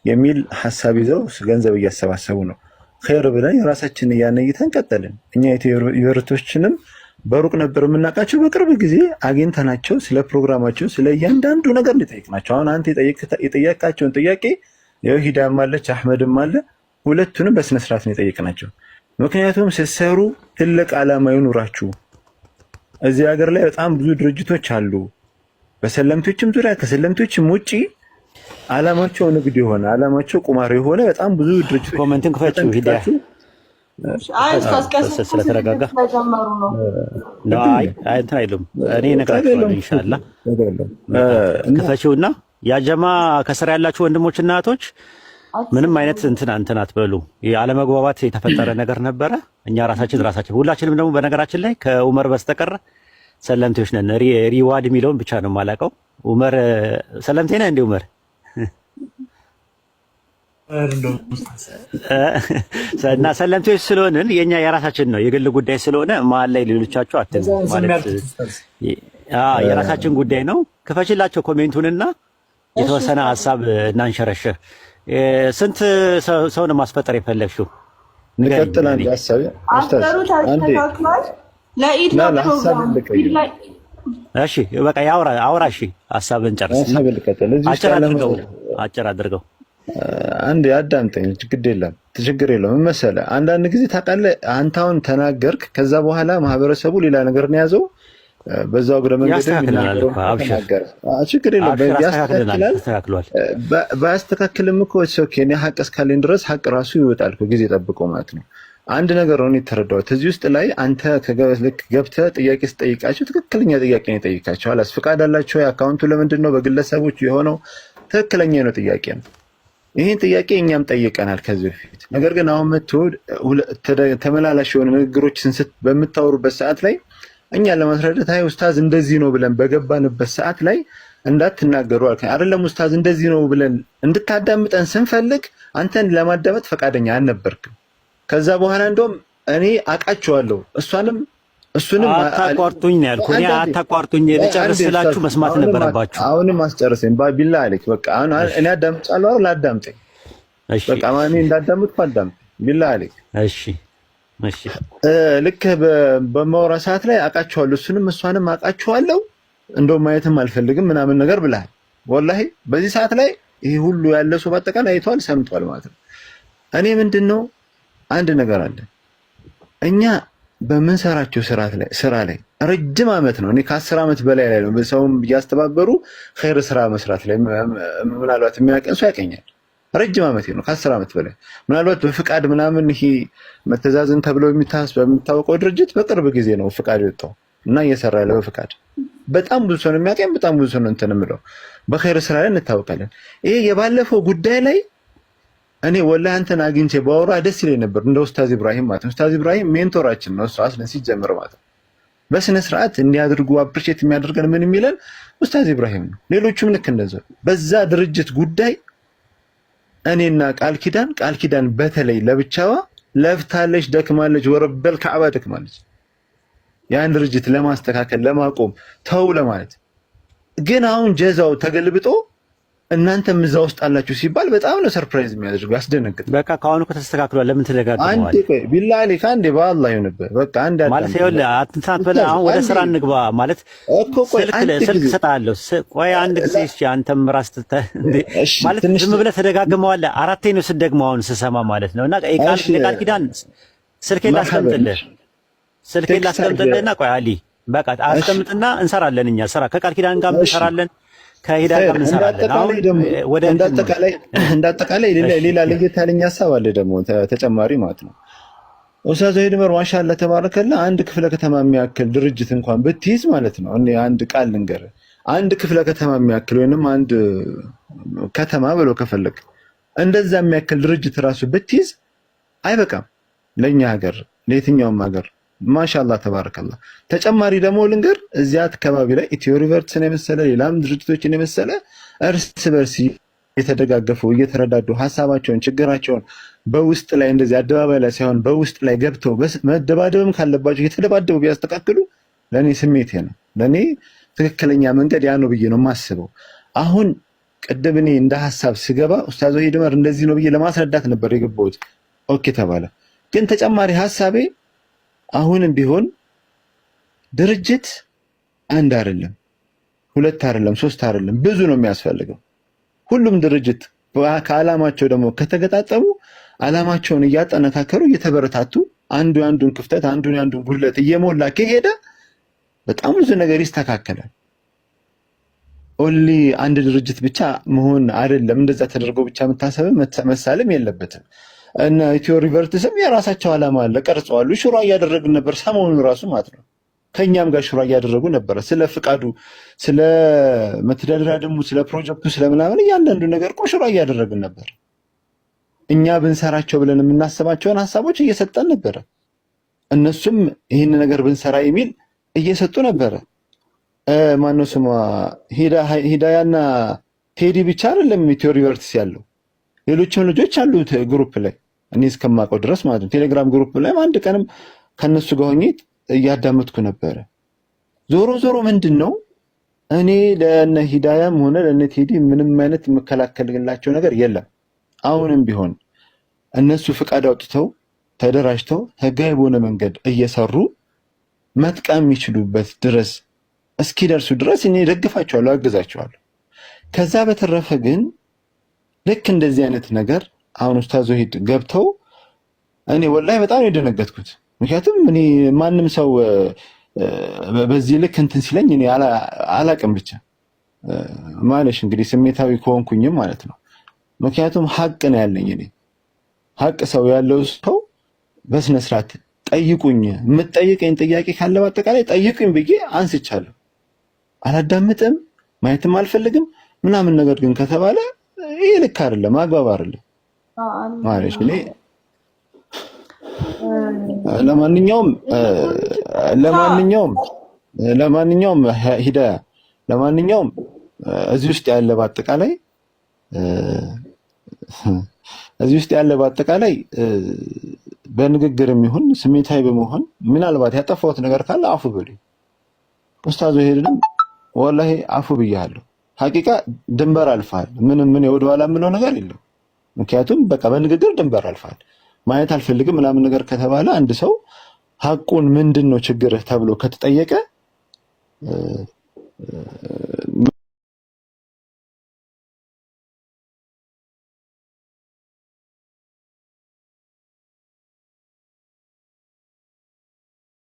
የሚል ሀሳብ ይዘው ገንዘብ እያሰባሰቡ ነው። ኸይር ብለን የራሳችንን እያነይተን ቀጠልን። እኛ ዩኒቨርሲቲዎችንም በሩቅ ነበር የምናውቃቸው። በቅርብ ጊዜ አግኝተናቸው ስለ ፕሮግራማቸው ስለ እያንዳንዱ ነገር እንጠይቅናቸው። አሁን አንተ የጠየቃቸውን ጥያቄ ያው ሂዳም አለች አህመድም አለ። ሁለቱንም በስነ ስርዓት ነው የጠየቅናቸው። ምክንያቱም ስትሰሩ ትልቅ ዓላማ ይኑራችሁ። እዚህ ሀገር ላይ በጣም ብዙ ድርጅቶች አሉ፣ በሰለምቶችም ዙሪያ ከሰለምቶችም ውጪ ዓላማቸው ንግድ የሆነ ዓላማቸው ቁማር የሆነ በጣም ብዙ ድርጅቶች ኮሜንትን ክፈችው ሂዳያ ስለተረጋጋ እንትን አይሉም። እኔ እነግራችኋለሁ ኢንሻአላህ። ክፈችውና ያጀማ ከስራ ያላችሁ ወንድሞችና እህቶች ምንም አይነት እንትን አትበሉ። የአለመግባባት የተፈጠረ ነገር ነበረ። እኛ ራሳችን ሁላችንም ደግሞ በነገራችን ላይ ከኡመር በስተቀር ሰለምቴዎች ነን። ሪዋድ የሚለውን ብቻ ነው የማላውቀው። ኡመር ሰለምቴ ነህ እንዴ ኡመር? እና ሰለምቴዎች ስለሆንን የኛ የራሳችን ነው የግል ጉዳይ ስለሆነ መሀል ላይ ሌሎቻችሁ አትል ማለት የራሳችን ጉዳይ ነው። ክፈችላቸው ኮሜንቱንና የተወሰነ ሀሳብ እናንሸረሽር። ስንት ሰውን ማስፈጠር የፈለግሽው ንገሪኝ። እሺ በቃ አውራ። እሺ ሀሳብን ጨርስ። አጭር አድርገው። አንዴ አዳምጠኝ። ችግር የለውም። ምን መሰለህ አንዳንድ ጊዜ ታውቃለህ፣ አንተ አሁን ተናገርክ፣ ከዛ በኋላ ማህበረሰቡ ሌላ ነገር ነው የያዘው። በዛው እግረ መንገድ ችግር የለውም ያስተካክላል። ባያስተካክልም እኮ እኔ ሀቅ እስካለኝ ድረስ ሀቅ ራሱ ይወጣል ጊዜ ጠብቆ ማለት ነው። አንድ ነገር ነው የተረዳሁት እዚህ ውስጥ ላይ አንተ ልክ ገብተህ ጥያቄ ስጠይቃቸው ትክክለኛ ጥያቄ ነው የጠይቃቸው። አላስ ፍቃድ አላቸው የአካውንቱ ለምንድን ነው በግለሰቦች የሆነው? ትክክለኛ ነው ጥያቄ ነው። ይህን ጥያቄ እኛም ጠይቀናል ከዚህ በፊት። ነገር ግን አሁን ተመላላሽ የሆነ ንግግሮችን በምታወሩበት ሰዓት ላይ እኛ ለማስረዳት አይ ኡስታዝ እንደዚህ ነው ብለን በገባንበት ሰዓት ላይ እንዳትናገሩ አልከኝ አይደለም። ኡስታዝ እንደዚህ ነው ብለን እንድታዳምጠን ስንፈልግ አንተን ለማዳመጥ ፈቃደኛ አልነበርክም። ከዛ በኋላ እንደውም እኔ አውቃቸዋለሁ እሱንም አታቋርጡኝ ነው ያልኩህ። እኔ አታቋርጡኝ ልጨርስ ስላችሁ መስማት ነበረባችሁ። አሁንም አስጨርሰኝ ባቢላ አለክ። በቃ አሁን እኔ አዳምጣለሁ አይደል? አዳምጠኝ። እሺ በቃ ማን እንዳዳምጥኩ አዳምጥ ቢላ አለክ። እሺ ልክ በማውራ ሰዓት ላይ አውቃቸዋለሁ እሷንም አውቃቸዋለሁ። እንደውም ማየትም አልፈልግም ምናምን ነገር ብለሃል። ወላሂ በዚህ ሰዓት ላይ ይሄ ሁሉ ያለ ሰው በአጠቃላይ አይቷል ሰምቷል ማለት ነው። እኔ ምንድነው አንድ ነገር አለ። እኛ በምንሰራቸው ስራ ላይ ረጅም ዓመት ነው። እኔ ከ10 ዓመት በላይ ላይ ነው ሰውም እያስተባበሩ ኸይር ስራ መስራት ላይ ምናልባት የሚያቀን ሰው ያቀኛል። ረጅም ዓመት ነው ከ10 ዓመት በላይ ምናልባት በፍቃድ ምናምን ይሄ መተዛዘን ተብሎ በሚታወቀው ድርጅት በቅርብ ጊዜ ነው ፍቃድ የወጣው እና እየሰራ ያለው በፍቃድ በጣም ብዙ ሰው ነው የሚያቀኝ። በጣም ብዙ ሰው ነው እንትን የምለው በኸይር ስራ ላይ እንታወቃለን። ይሄ የባለፈው ጉዳይ ላይ እኔ ወላሂ አንተን አግኝቼ ባወራ ደስ ይለኝ ነበር እንደ ኡስታዝ ኢብራሂም ማለት ነው። ኡስታዝ ኢብራሂም ሜንቶራችን ነው። እሱ አስለን ሲጀምር ማለት ነው በስነ ስርዓት እንዲያደርጉ አፕሪሼት የሚያደርገን ምን የሚለን ኡስታዝ ኢብራሂም ነው። ሌሎቹም ልክ እንደዛው በዛ ድርጅት ጉዳይ እኔና ቃል ኪዳን በተለይ ለብቻዋ ለፍታለች፣ ደክማለች፣ ወረበል ከዓባ ደክማለች። ያን ድርጅት ለማስተካከል ለማቆም ተው ለማለት ግን አሁን ጀዛው ተገልብጦ እናንተም እዛ ውስጥ አላችሁ ሲባል በጣም ነው ሰርፕራይዝ የሚያደርገው፣ ያስደነግጥ። በቃ ካሁን እኮ ተስተካክሏል። ለምን ትደጋግመዋል? አንዴ ቆይ ቢላሂ ካንዴ በአላህ ይሁንብህ። በቃ አንድ ማለት ይኸውልህ፣ አትንሳት በላ። አሁን ወደ ስራ እንግባ ማለት እኮ ቆይ ስልክ እሰጥሃለሁ። ቆይ አንድ ጊዜ እሺ፣ አንተም ራስ ማለት ዝም ብለህ ተደጋግመዋለህ። አራቴ ነው ስደግመው አሁን ስሰማ ማለት ነው። እና ቃል ኪዳን ስልኬን ላስቀምጥልህና ቆይ አሊ በቃ አስቀምጥና እንሰራለን። እኛ ስራ ከቃል ኪዳን ጋር እንሰራለን፣ ከሂዳያ ጋር እንሰራለን። አሁን ወደ እንዳጠቃላይ ሌላ ለየት ያለኝ ሀሳብ አለ ደግሞ ተጨማሪ ማለት ነው። ኡስታዝ ወሒድ ዑመር ማሻአላህ ተባረከላ አንድ ክፍለ ከተማ የሚያክል ድርጅት እንኳን ብትይዝ ማለት ነው። እኔ አንድ ቃል ልንገርህ፣ አንድ ክፍለ ከተማ የሚያክል ወይንም አንድ ከተማ ብሎ ከፈለክ እንደዛ የሚያክል ድርጅት ራሱ ብትይዝ አይበቃም ለኛ ሀገር፣ ለየትኛውም ሀገር። ማሻአላህ ተባረከላ። ተጨማሪ ደግሞ ልንገር፣ እዚያ አካባቢ ላይ ኢትዮ ሪቨርትስን የመሰለ ሌላም ድርጅቶችን የመሰለ እርስ በርስ እየተደጋገፉ እየተረዳዱ ሀሳባቸውን ችግራቸውን በውስጥ ላይ እንደዚህ አደባባይ ላይ ሳይሆን በውስጥ ላይ ገብተው መደባደብም ካለባቸው እየተደባደቡ ቢያስተካክሉ ለኔ ስሜቴ ነው። ለኔ ትክክለኛ መንገድ ያ ነው ብዬ ነው የማስበው። አሁን ቅድም እኔ እንደ ሀሳብ ስገባ ኡስታዝ ወሒድ ዑመር እንደዚህ ነው ብዬ ለማስረዳት ነበር የገባሁት። ኦኬ ተባለ። ግን ተጨማሪ ሀሳቤ አሁንም ቢሆን ድርጅት አንድ አይደለም፣ ሁለት አይደለም፣ ሶስት አይደለም፣ ብዙ ነው የሚያስፈልገው። ሁሉም ድርጅት ከዓላማቸው ደግሞ ከተገጣጠሙ ዓላማቸውን እያጠነካከሩ እየተበረታቱ አንዱ የአንዱን ክፍተት አንዱ የአንዱን ጉድለት እየሞላ ከሄደ በጣም ብዙ ነገር ይስተካከላል። ኦንሊ አንድ ድርጅት ብቻ መሆን አይደለም። እንደዛ ተደርጎ ብቻ መታሰብም መሳለም የለበትም። እና ኢትዮ ሪቨርትስም የራሳቸው ዓላማ አለ፣ ቀርጸዋል። ሹራ እያደረግን ነበር ሰሞኑን ራሱ ማለት ነው። ከኛም ጋር ሹራ እያደረጉ ነበር። ስለ ፍቃዱ፣ ስለ መተዳደሪያ ደንቡ፣ ስለ ፕሮጀክቱ፣ ስለምናምን እያንዳንዱ ነገር እኮ ሹራ እያደረግን ነበር። እኛ ብንሰራቸው ብለን የምናስባቸውን ሀሳቦች እየሰጠን ነበረ። እነሱም ይህን ነገር ብንሰራ የሚል እየሰጡ ነበረ። ማነው ስሟ ሂዳያና ቴዲ ብቻ አይደለም ኢትዮ ሪቨርትስ ያለው፣ ሌሎችም ልጆች አሉት ግሩፕ ላይ እኔ እስከማውቀው ድረስ ማለት ነው። ቴሌግራም ግሩፕ ላይ አንድ ቀንም ከነሱ ጋር ሆኜ እያዳመጥኩ ነበረ። ዞሮ ዞሮ ምንድነው እኔ ለነ ሂዳያም ሆነ ለነ ቴዲ ምንም አይነት የምከላከልላቸው ነገር የለም። አሁንም ቢሆን እነሱ ፍቃድ አውጥተው ተደራጅተው ህጋዊ በሆነ መንገድ እየሰሩ መጥቀም የሚችሉበት ድረስ እስኪደርሱ ድረስ እኔ ደግፋቸዋለሁ፣ አግዛቸዋለሁ። ከዛ በተረፈ ግን ልክ እንደዚህ አይነት ነገር አሁን ኡስታዝ ወሒድ ገብተው እኔ ወላሂ በጣም ነው የደነገጥኩት። ምክንያቱም እኔ ማንም ሰው በዚህ ልክ እንትን ሲለኝ እኔ አላቅም ብቻ ማለሽ እንግዲህ ስሜታዊ ከሆንኩኝም ማለት ነው። ምክንያቱም ሀቅ ነው ያለኝ እኔ ሀቅ ሰው ያለው ሰው በስነ ስርዓት ጠይቁኝ፣ የምትጠይቀኝ ጥያቄ ካለ በአጠቃላይ ጠይቁኝ ብዬ አንስቻለሁ። አላዳምጥም ማየትም አልፈልግም ምናምን ነገር ግን ከተባለ ይሄ ልክ አይደለም፣ አግባብ አይደለም ማለሽ እኔ ለማንኛውም ሂዳያ እዚህ ውስጥ ያለ በአጠቃላይ በንግግርም ይሁን ስሜታዊ በመሆን ምናልባት ያጠፋሁት ነገር ካለ አፉ በሉኝ። ኡስታዝ ወሒድንም ወላሂ አፉ ብያለሁ። ሐቂቃ ድንበር አልፋል። ምንም ወደኋላ የምለው ነገር የለም። ምክንያቱም በቃ በንግግር ድንበር አልፋል። ማየት አልፈልግም ምናምን ነገር ከተባለ አንድ ሰው ሐቁን ምንድነው ችግርህ ተብሎ ከተጠየቀ